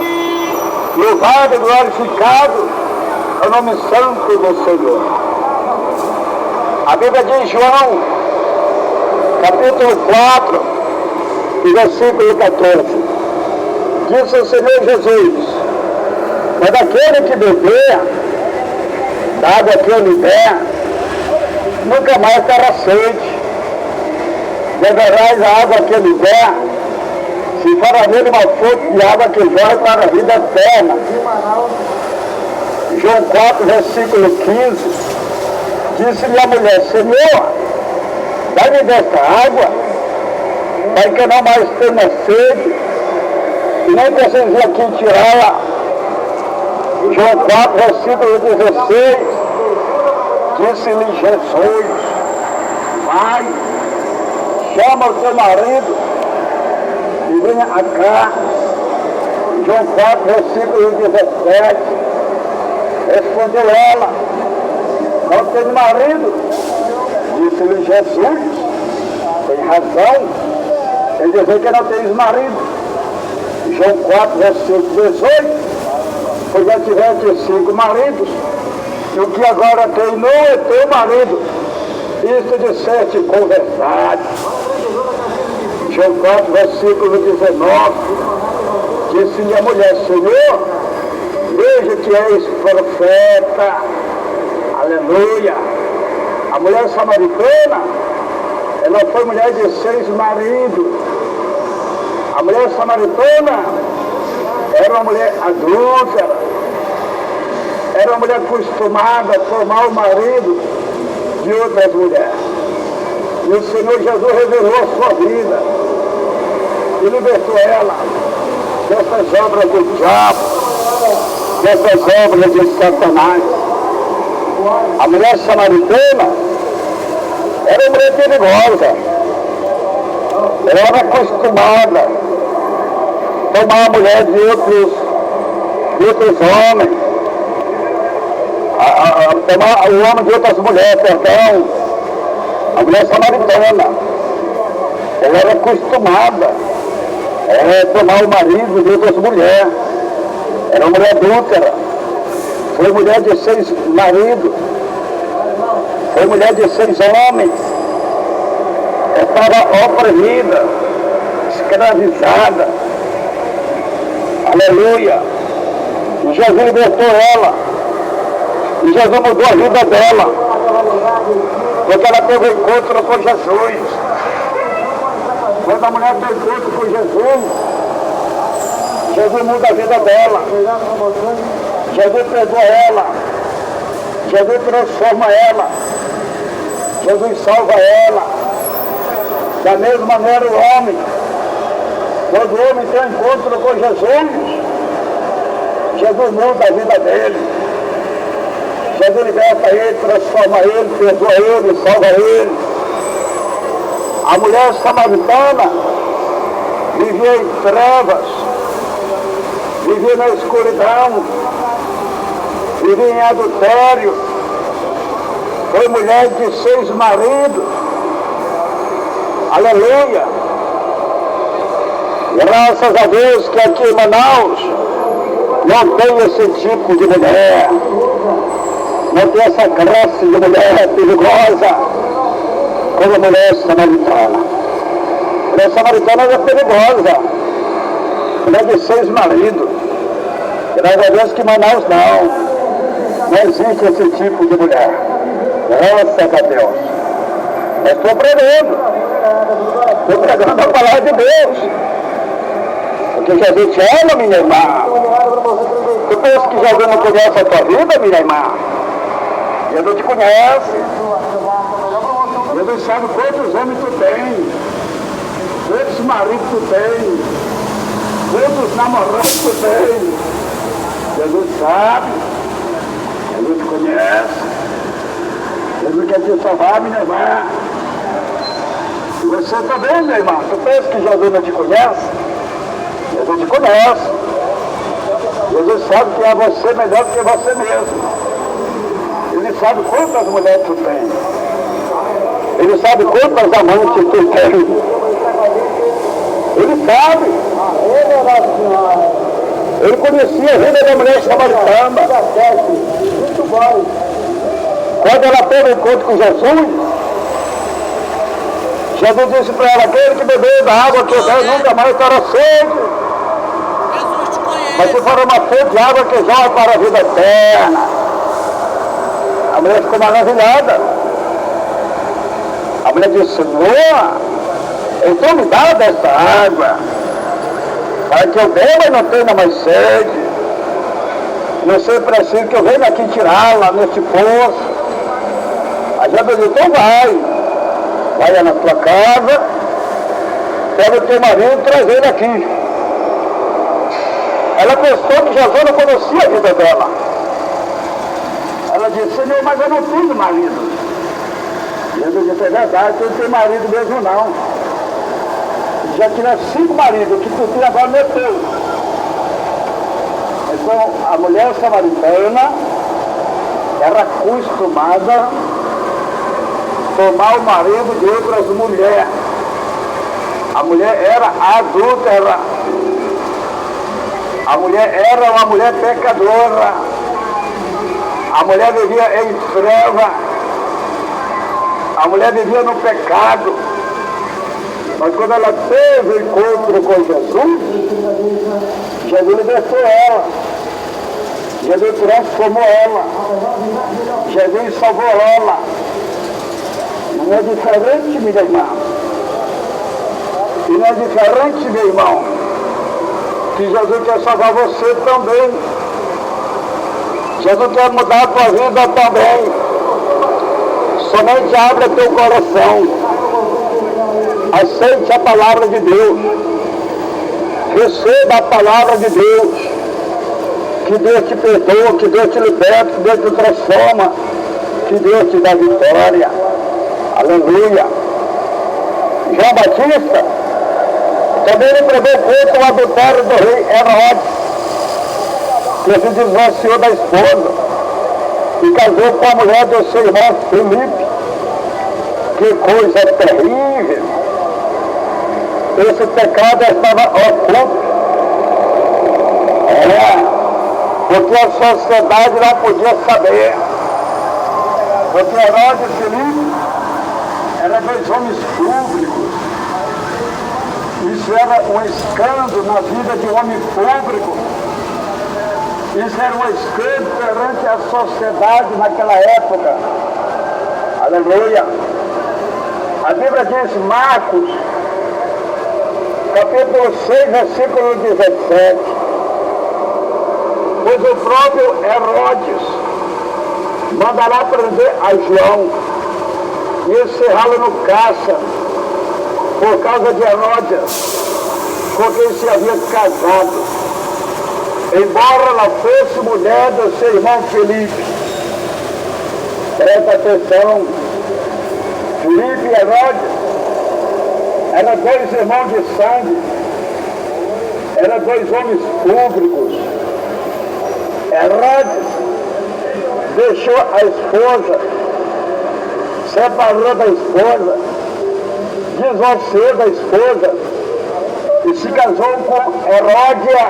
Speaker 1: Louvado e glorificado é o nome santo do Senhor. A Bíblia diz, João, capítulo 4, versículo 14. Disse o Senhor Jesus: mas aquele que beber da água que eu lhe der, nunca mais terá sede. Beberás a água que eu lhe der, se for nele uma fonte de água que jorra para a vida eterna. João 4, versículo 15. Disse-lhe a mulher: Senhor, dá-me desta água, para que eu não mais tenha sede, e nem preciso aqui tirá-la. João 4, versículo 16. Disse-lhe Jesus: vai, chama o teu marido e venha cá. João 4, versículo 17. Respondeu ela: não tenho marido. Disse-lhe Jesus: tem razão em dizer que não tens marido. João 4, versículo 18. Pois já tiveste 5 maridos, e o que agora tem não é teu marido. Isto disseste com verdade. João 4, versículo 19. Disse-lhe a mulher: Senhor, veja que és profeta. Aleluia. A mulher samaritana, ela foi mulher de 6 maridos. A mulher samaritana era uma mulher adúltera, era uma mulher acostumada a tomar o marido de outras mulheres. E o Senhor Jesus revelou a sua vida e libertou ela dessas obras do diabo, dessas obras de Satanás. A mulher samaritana era uma mulher perigosa. Ela era acostumada a tomar a mulher de outros homens, a tomar o homem de outras mulheres, perdão. A mulher samaritana, ela era acostumada a tomar o marido de outras mulheres. Era uma mulher adúltera. Foi mulher de 6 maridos. Foi mulher de 6 homens. Estava oprimida, escravizada. Aleluia. E Jesus libertou ela. E Jesus mudou a vida dela. Porque ela teve encontro com Jesus. Quando a mulher tem encontro com Jesus, Jesus muda a vida dela. Jesus perdoa ela. Jesus transforma ela. Jesus salva ela. Da mesma maneira o homem, quando o homem tem encontro com Jesus, Jesus muda a vida dele. Jesus liberta ele, transforma ele, perdoa ele, salva ele. A mulher samaritana vivia em trevas, vivia na escuridão, vivia em adultério. Foi mulher de 6 maridos. Aleluia! Graças a Deus que aqui em Manaus não tem esse tipo de mulher. Não tem essa classe de mulher perigosa como a mulher samaritana. A mulher samaritana é perigosa. Mulher de 6 maridos. Graças a Deus que em Manaus não existe esse tipo de mulher. Graças a Deus. Eu estou pregando. Estou pregando a palavra de Deus. Porque Jesus te ama, minha irmã. Tu pensa que Jesus não conhece a tua vida, minha irmã? Jesus te conhece. Jesus sabe quantos homens tu tem, quantos maridos tu tem, quantos namorados tu tem. Jesus sabe. Jesus te conhece. Jesus quer te salvar, minha irmã. E você também, minha irmã. Tu pensa que Jesus não te conhece? Jesus te conhece. Jesus sabe que é você melhor do que você mesmo. Ele sabe quantas mulheres tu tem. Ele sabe quantas amantes tu tem. Ele sabe. Ele conhecia a vida da mulher samaritana. Muito bom. Quando ela teve um encontro com Jesus, Jesus disse para ela: aquele que beber da água que eu der nunca mais terá sede. Mas se for uma fonte de água que jorra para a vida eterna. A mulher ficou maravilhada. A mulher disse: Senhor, então me dá dessa água, para que eu beba e não tenha mais sede. Não sei preciso que eu venha aqui tirá-la nesse poço. Aí Jesus disse: então vai na tua casa, pega o teu marido e traz ele aqui. Ela pensou que Jesus não conhecia a vida dela. Ela disse: Senhor, mas eu não tenho marido. Jesus disse: é verdade, tu não tem marido mesmo não. Já tinha 5 maridos, que tu tinha agora não é teu. Então a mulher samaritana era acostumada a tomar o marido de outras mulheres. A mulher era adúltera. A mulher era uma mulher pecadora. A mulher vivia em treva. A mulher vivia no pecado. Mas quando ela teve o encontro com Jesus, Jesus libertou ela. Jesus transformou ela. Jesus salvou ela. Não é diferente, minha irmã. E não é diferente, meu irmão, que Jesus quer salvar você também. Jesus quer mudar a tua vida também. Somente abra teu coração. Aceite a palavra de Deus. Receba a palavra de Deus. Que Deus te perdoa, que Deus te liberta, que Deus te transforma, que Deus te dá vitória. Aleluia. João Batista também ele pregou contra o adultério do rei Herodes, que se divorciou da esposa e casou com a mulher do seu irmão Filipe. Que coisa terrível! Esse pecado estava oculto. Porque a sociedade não podia saber. Porque Herodes e Filipe eram 2 homens públicos. Isso era um escândalo na vida de um homem público. Isso era um escândalo perante a sociedade naquela época. Aleluia! A Bíblia diz, Marcos, capítulo 6, versículo 17. Pois o próprio Herodes mandará prender a João e encerrá-lo no cárcere por causa de Herodes, com quem se havia casado, embora ela fosse mulher do seu irmão Filipe. Presta atenção. Filipe e Herodes eram 2 irmãos de sangue, eram 2 homens públicos. Herodes deixou a esposa, separou da esposa, divorciou da esposa e se casou com Heródia,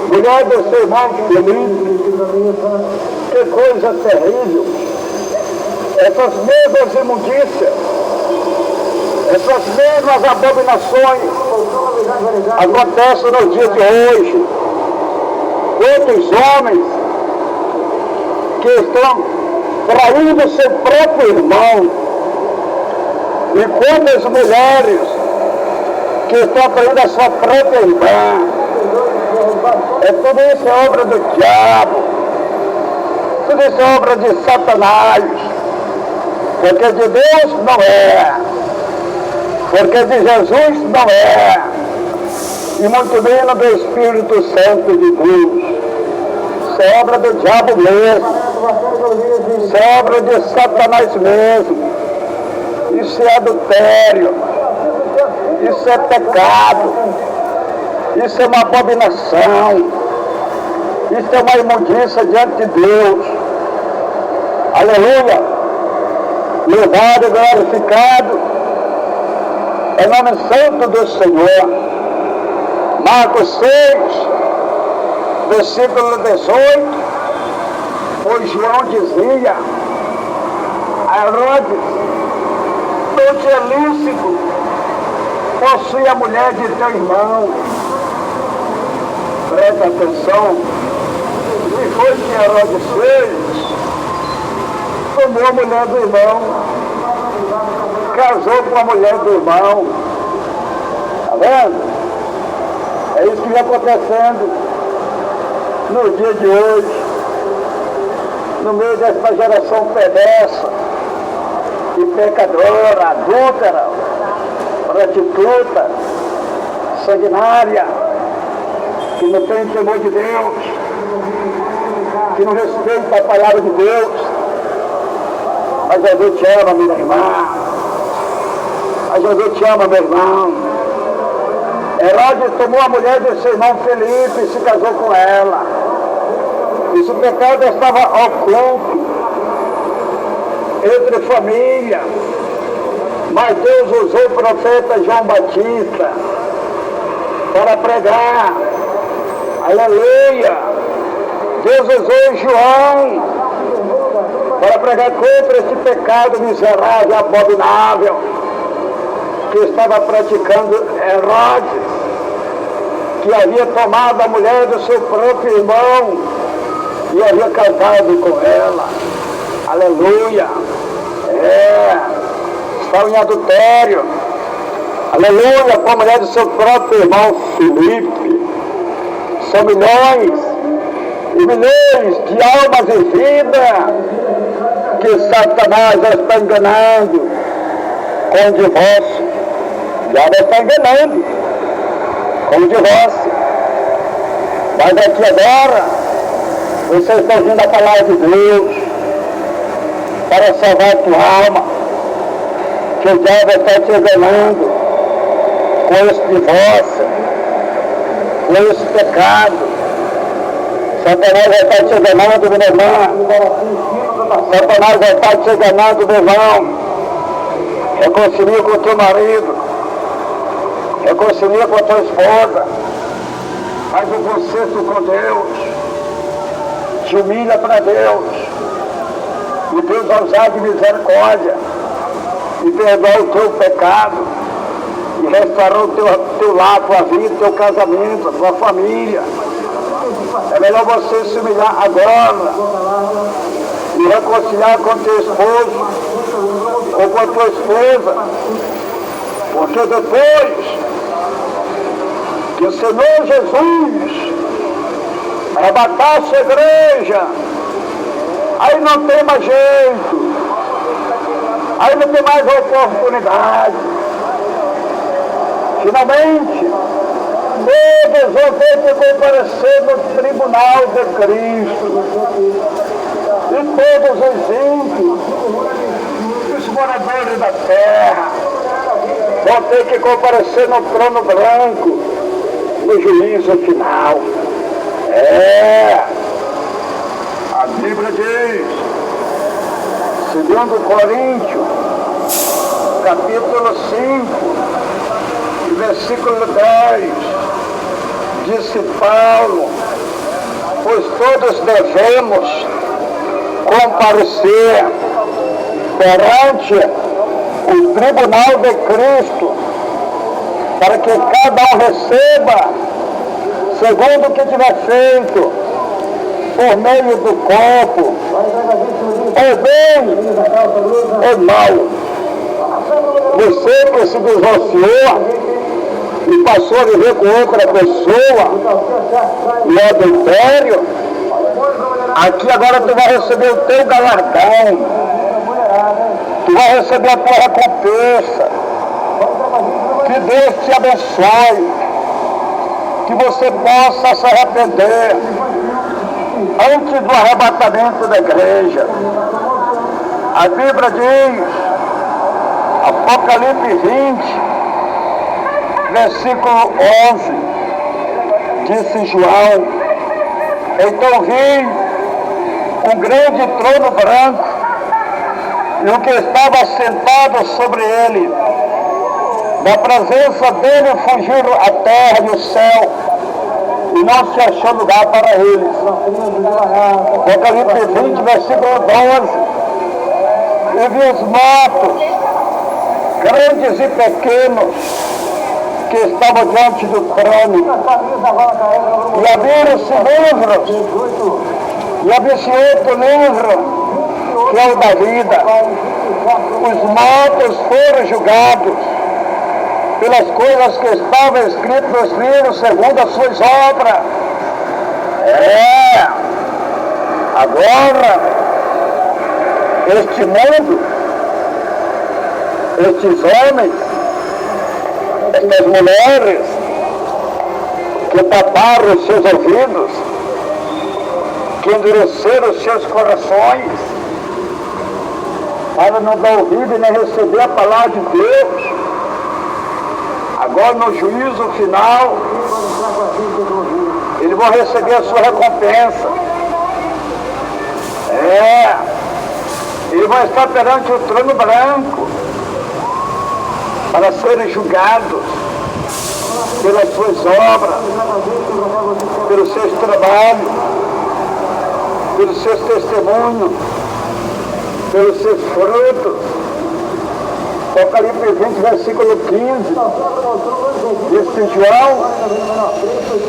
Speaker 1: mulher do seu irmão Filipe. Que coisa terrível! Essas mesmas imundícias, essas mesmas abominações acontecem no dia de hoje. Quantos homens que estão traindo seu próprio irmão, e quantas mulheres que estão traindo a sua própria irmã. Tudo isso é obra do diabo, tudo isso é obra de Satanás. Porque de Deus não é, porque de Jesus não é, e muito menos do Espírito Santo de Deus. Isso é obra do diabo mesmo, isso é obra de Satanás mesmo. Isso é adultério, isso é pecado, isso é uma abominação, isso é uma imundícia diante de Deus. Aleluia! louvado e glorificado em nome santo do Senhor. Marcos 6, versículo 18, pois João dizia a Herodes: não te é lícito possuir a mulher de teu irmão. Presta atenção, e foi que Herodes fez. Tomou a mulher do irmão, casou com a mulher do irmão. Está vendo? É isso que vem acontecendo no dia de hoje, no meio dessa geração perversa e pecadora, adúltera, prostituta, sanguinária, que não tem temor de Deus, que não respeita a palavra de Deus. Mas Jesus te ama, minha irmã. Mas Jesus te ama, meu irmão. Herodes tomou a mulher de seu irmão Felipe e se casou com ela. E se o pecado estava oculto entre família, mas Deus usou o profeta João Batista para pregar. Aleluia! Deus usou João para pregar contra esse pecado miserável e abominável que estava praticando Herodes, que havia tomado a mulher do seu próprio irmão e havia casado com ela. Aleluia! Estava em adultério. Aleluia! Com a mulher do seu próprio irmão Felipe. São milhões e milhões de almas em vida que Satanás está enganando com o divórcio. Já está enganando com o divórcio. Mas aqui agora, vocês estão ouvindo a palavra de Deus para salvar a tua alma, que o diabo está te enganando com esse divórcio, com esse pecado. Satanás vai estar te enganando, minha irmã. Satanás vai estar te enganando, meu irmão. Reconcilia com o teu marido, reconcilia com a tua esposa, faz um concerto com Deus, te humilha para Deus, e Deus vai usar de misericórdia e perdoar o teu pecado e restaurar o teu lar, a tua vida, o teu casamento, a tua família. É melhor você se humilhar agora e reconciliar com teu esposo ou com a tua esposa, porque depois que o Senhor Jesus arrebatar a sua igreja, aí não tem mais jeito, aí não tem mais oportunidade. Finalmente, todos vão ter que comparecer no tribunal de Cristo. E todos os ímpios, os moradores da terra, vão ter que comparecer no trono branco, no juízo final. A Bíblia diz, 2 Coríntios, capítulo 5, versículo 10, disse Paulo, pois todos devemos comparecer perante o tribunal de Cristo, para que cada um receba segundo o que tiver feito por meio do corpo, ou bem ou mal. Você que se divorciou e passou a viver com outra pessoa no adultério, aqui agora tu vai receber o teu galardão, tu vai receber a tua recompensa. Que Deus te abençoe, que você possa se arrepender antes do arrebatamento da igreja. A Bíblia diz, Apocalipse 20, versículo 11, disse João, então vi um grande trono branco e o que estava sentado sobre ele. Da presença dele fugiram a terra e o céu, e não se achou lugar para eles. Apocalipse 20, versículo 12. E vi os mortos, grandes e pequenos, que estavam diante do trono, e abriram-se livros, e abriu-se outro livro, que é o da vida. Os mortos foram julgados pelas coisas que estavam escritas nos livros segundo as suas obras. Agora, este mundo, estes homens, estas mulheres que taparam os seus ouvidos, que endureceram os seus corações, para não dar ouvido e nem receber a palavra de Deus, agora no juízo final, eles vão receber a sua recompensa. Eles vão estar perante o trono branco para serem julgados pelas suas obras, pelos seus trabalhos, pelos seus testemunhos, pelos seus frutos. Apocalipse 20, versículo 15, disse João,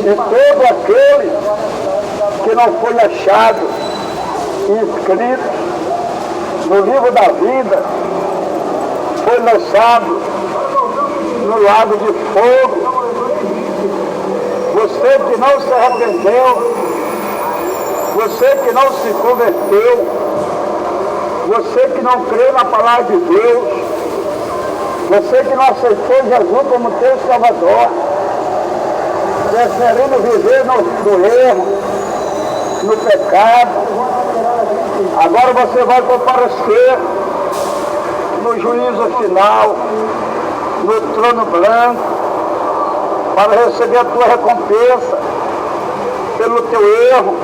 Speaker 1: e todo aquele que não foi achado inscrito no livro da vida foi lançado no lago de fogo. Você que não se arrependeu, você que não se converteu, você que não crê na palavra de Deus, você que não aceitou Jesus como teu Salvador, preferindo viver no erro, no pecado, agora você vai comparecer no juízo final, no trono branco, para receber a tua recompensa pelo teu erro,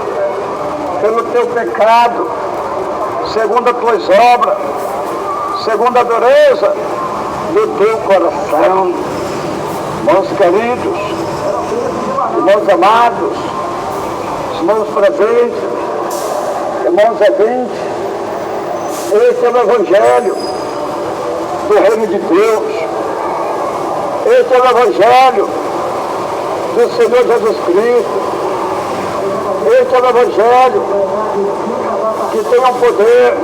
Speaker 1: pelo teu pecado, segundo as tuas obras, segundo a dureza do teu coração. Irmãos queridos, irmãos amados, irmãos presentes, irmãos ouvintes, esse é o Evangelho do Reino de Deus. Esse é o Evangelho do Senhor Jesus Cristo. Esse é o Evangelho que tem o poder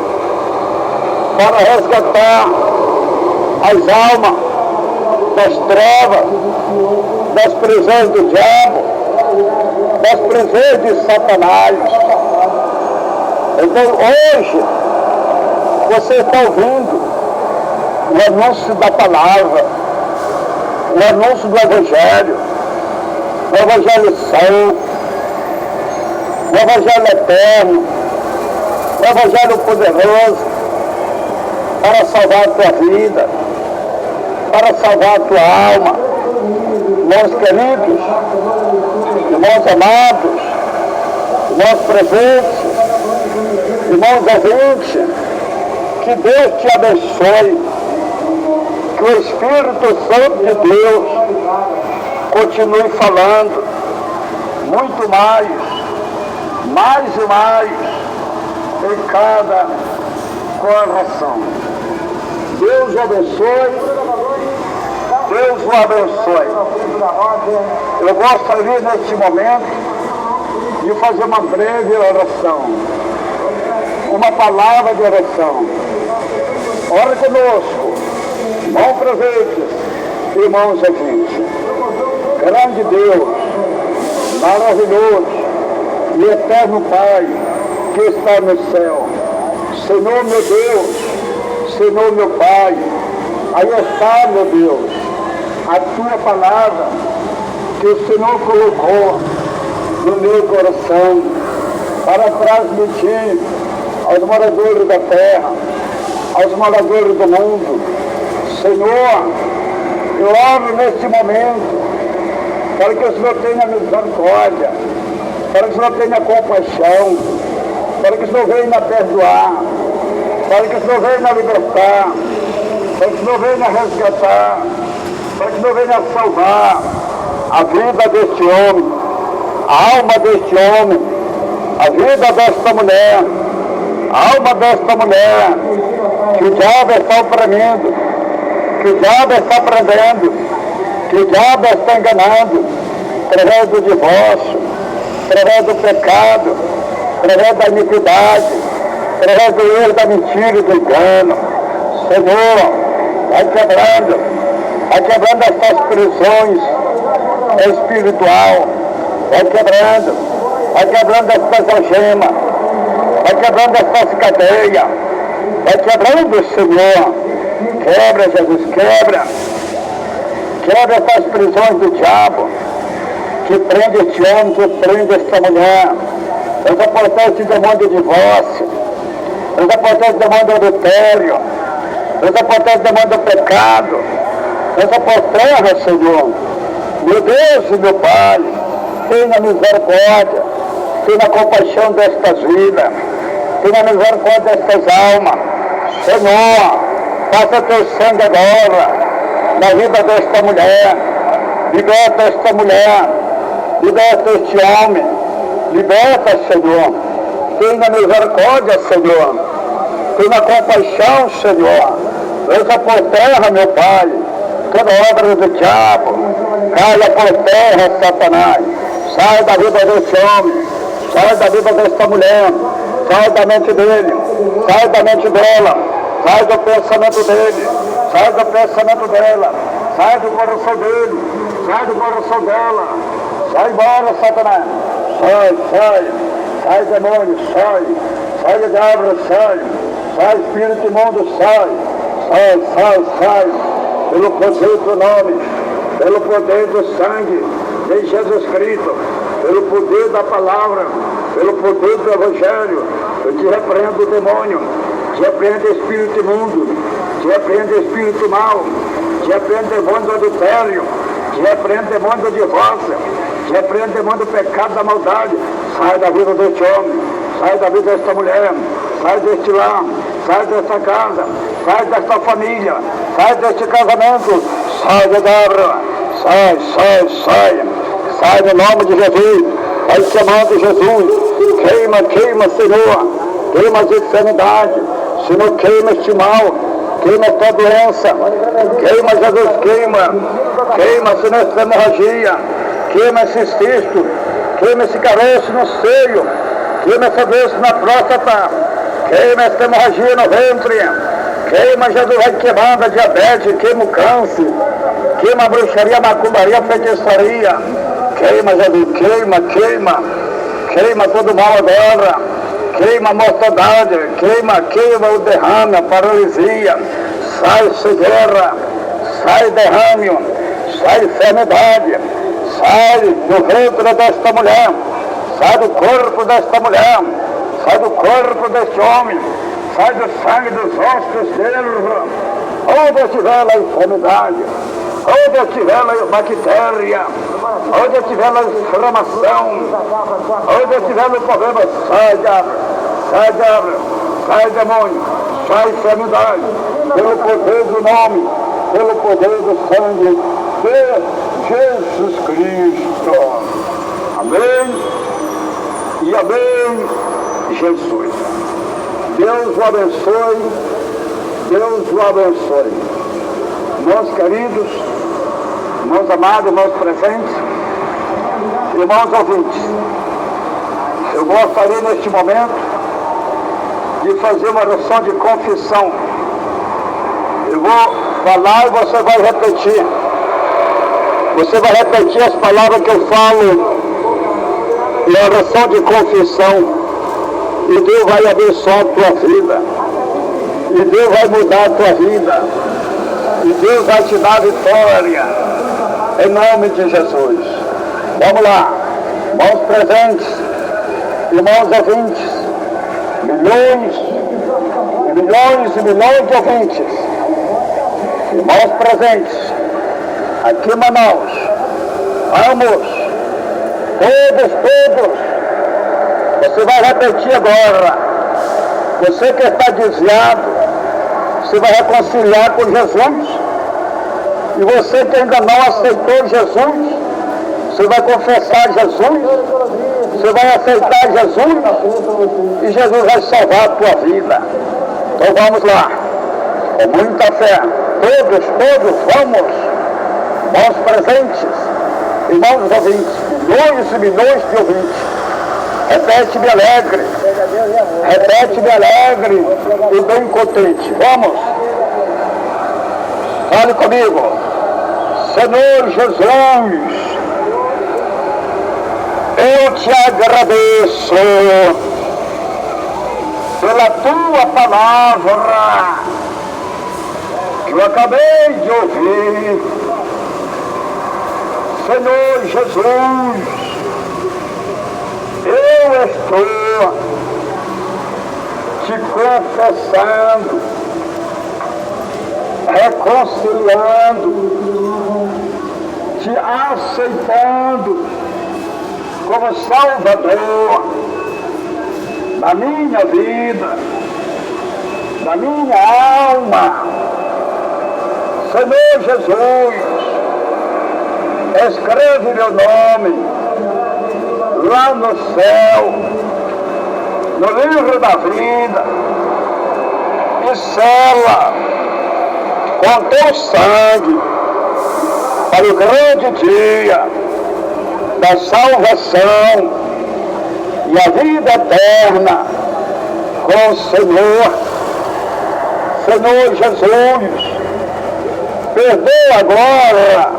Speaker 1: para resgatar as almas das trevas, das prisões do diabo, das prisões de Satanás. Então hoje você está ouvindo o anúncio da palavra, o anúncio do Evangelho, o Evangelho santo, o Evangelho eterno, o Evangelho poderoso para salvar a tua vida, para salvar a tua alma. Irmãos queridos, irmãos amados, irmãos presentes, irmãos ouvintes, que Deus te abençoe, que o Espírito Santo de Deus continue falando muito mais e mais em cada coração. Deus o abençoe, Deus o abençoe. Eu gostaria neste momento de fazer uma breve oração, uma palavra de oração. Ore conosco, irmãos presentes, irmãos ouvintes. Grande Deus, maravilhoso e eterno Pai que está no céu, Senhor meu Deus, Senhor meu Pai, aí está, meu Deus, a tua palavra que o Senhor colocou no meu coração para transmitir aos moradores da terra, aos moradores do mundo. Senhor, eu oro neste momento para que o Senhor tenha misericórdia, para que o Senhor tenha compaixão, para que o Senhor venha perdoar, para que o Senhor venha libertar, para que o Senhor venha resgatar, para que o Senhor venha salvar a vida deste homem, a alma deste homem, a vida desta mulher, a alma desta mulher, que o diabo está oprimindo, que o diabo está prendendo, que o diabo está enganando, através do divórcio, através do pecado, através da iniquidade, através do erro, da mentira e do engano. Senhor, vai quebrando essas prisões espiritual, vai quebrando essas algemas, vai quebrando essas cadeias, vai quebrando, Senhor. Quebra, Jesus, quebra essas prisões do diabo, que prende este homem, que prende esta mulher. Deus aportar esse demônio de divórcio, Deus aportar esse demônio do adultério, Deus aportar esse demônio do pecado, Deus aportar, Senhor. Meu Deus e meu Pai, tenha misericórdia, tenha compaixão destas vidas, tenha misericórdia destas almas. Senhor, passa teu sangue agora na vida desta mulher, liberta esta mulher, liberta este homem, liberta, Senhor. Tenha misericórdia, Senhor. Tenha compaixão, Senhor. Lança por terra, meu Pai, toda obra do diabo. Caia por terra, Satanás. Sai da vida desse homem, sai da vida desta mulher, sai da mente dele, sai da mente dela, sai do pensamento dele, sai do pensamento dela, sai do coração dele, sai do coração dela. Sai embora, Satanás. Sai demônio, sai diabo, sai espírito imundo, sai, pelo poder do nome, pelo poder do sangue de Jesus Cristo, pelo poder da palavra, pelo poder do Evangelho. Eu te repreendo o demônio, te repreendo espírito imundo, te repreendo espírito mau, te repreendo demônio do adultério, te repreendo demônio do divórcio, te repreendo demônio do pecado, da maldade. Sai da vida deste homem, sai da vida desta mulher, sai deste lar, sai desta casa, sai desta família, sai deste casamento, sai da garra, sai no nome de Jesus, vai chamando Jesus, queima, Senhor, queima as enfermidades, Senhor, queima este mal, queima esta doença, queima, Jesus, queima, Senhor, esta hemorragia, queima esse cisto, queima esse caroço no seio, queima essa doença na próstata, queima essa hemorragia no ventre, queima, Jesus, vai queimando a diabetes, queima o câncer, queima a bruxaria, a macumbaria, a feitiçaria, queima, Jesus, queima todo mal agora, queima a mortandade, queima o derrame, a paralisia, sai cegueira, sai derrame, sai enfermidade, sai do ventre desta mulher, sai do corpo desta mulher, sai do corpo deste homem, sai do sangue dos ossos dele, onde estiver a enfermidade, onde estiver a bactéria, onde estiver a inflamação, onde estiver o problema, sai diabo, sai demônio, sai enfermidade, pelo poder do nome, pelo poder do sangue de Jesus Cristo. Amém e amém, Jesus. Deus o abençoe, Deus o abençoe. Irmãos queridos, irmãos amados, irmãos presentes, irmãos ouvintes, eu gostaria neste momento de fazer uma oração de confissão. Eu vou falar e você vai repetir. Você vai repetir as palavras que eu falo em oração de confissão. E Deus vai abençoar a tua vida. E Deus vai mudar a tua vida. E Deus vai te dar vitória. Em nome de Jesus. Vamos lá. Irmãos presentes, irmãos ouvintes, milhões e milhões de ouvintes, irmãos presentes, aqui em Manaus, vamos, todos, você vai repetir agora, Você que está desviado, você vai reconciliar com Jesus. E você que ainda não aceitou Jesus, você vai confessar Jesus, você vai aceitar Jesus e Jesus vai salvar a tua vida. Então vamos lá, com muita fé, todos vamos, bons presentes, irmãos ouvintes, milhões e milhões de ouvintes. Repete-me alegre e bem contente. Vamos, fale comigo. Senhor Jesus, eu te agradeço pela tua palavra que eu acabei de ouvir. Senhor Jesus, eu estou te confessando, reconciliando, te aceitando como Salvador da minha vida, da minha alma. Senhor Jesus, escreve meu nome lá no céu, no livro da vida, e sela com teu sangue para o grande dia da salvação e a vida eterna com o Senhor. Senhor Jesus, perdoa agora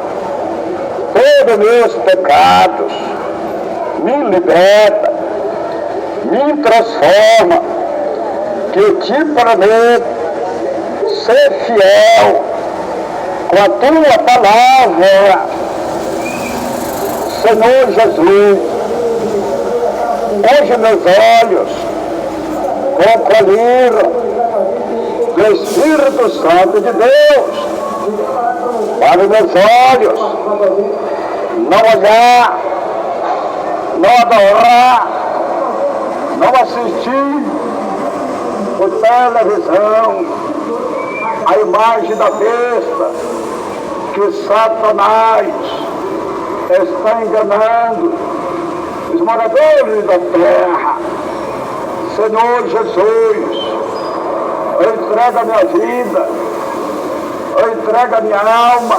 Speaker 1: todos meus pecados, me liberta, me transforma, que eu te prometo ser fiel com a tua palavra. Senhor Jesus, hoje meus olhos com o colírio do Espírito Santo de Deus, para os meus olhos não olhar, não adorar, não assistir por televisão a imagem da besta que Satanás está enganando os moradores da terra. Senhor Jesus, eu entrego a minha vida, eu entrego a minha alma,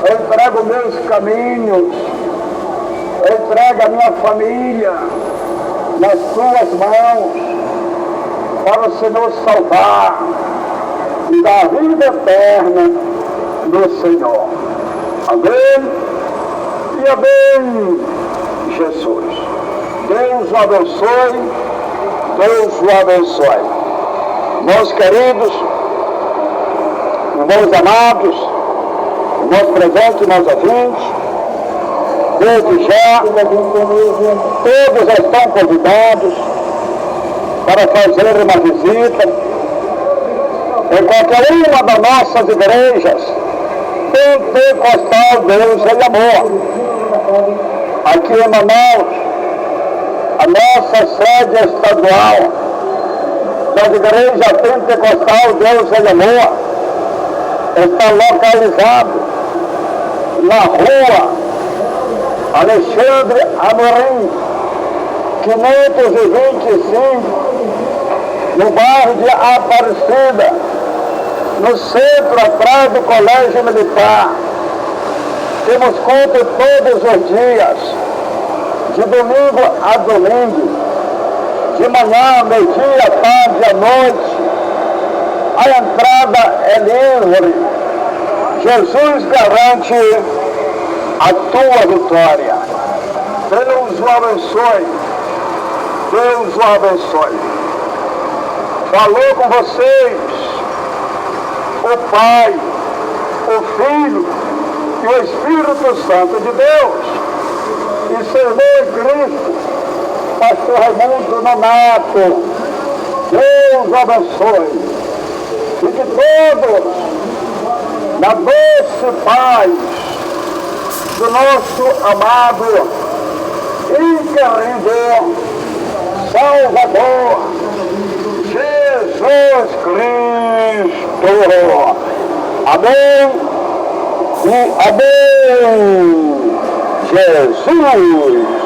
Speaker 1: eu entrego meus caminhos, eu entrego a minha família nas tuas mãos, para o Senhor salvar e dar vida eterna no Senhor. Amém e amém, Jesus. Deus o abençoe, Deus o abençoe. Meus queridos, irmãos amados, irmãos presentes, irmãos ouvintes, desde já, todos estão convidados para fazer uma visita em qualquer uma das nossas igrejas pentecostal Deus e Amor. Aqui em Manaus, a nossa sede estadual das igrejas pentecostal Deus e Amor está localizado na rua Alexandre Amorim, 525, no bairro de Aparecida, no centro, atrás do Colégio Militar. Temos culto todos os dias, de domingo a domingo, de manhã, meio-dia, tarde, à noite. A entrada é livre. Jesus garante a tua vitória. Deus o abençoe. Deus o abençoe. Falou com vocês o Pai, o Filho e o Espírito Santo de Deus. E seu irmão Cristo, pastor Raimundo Nonato. Deus o abençoe. E que todos, na doce paz do nosso amado, inquirido Salvador Jesus Cristo. Amém e amém. Jesus.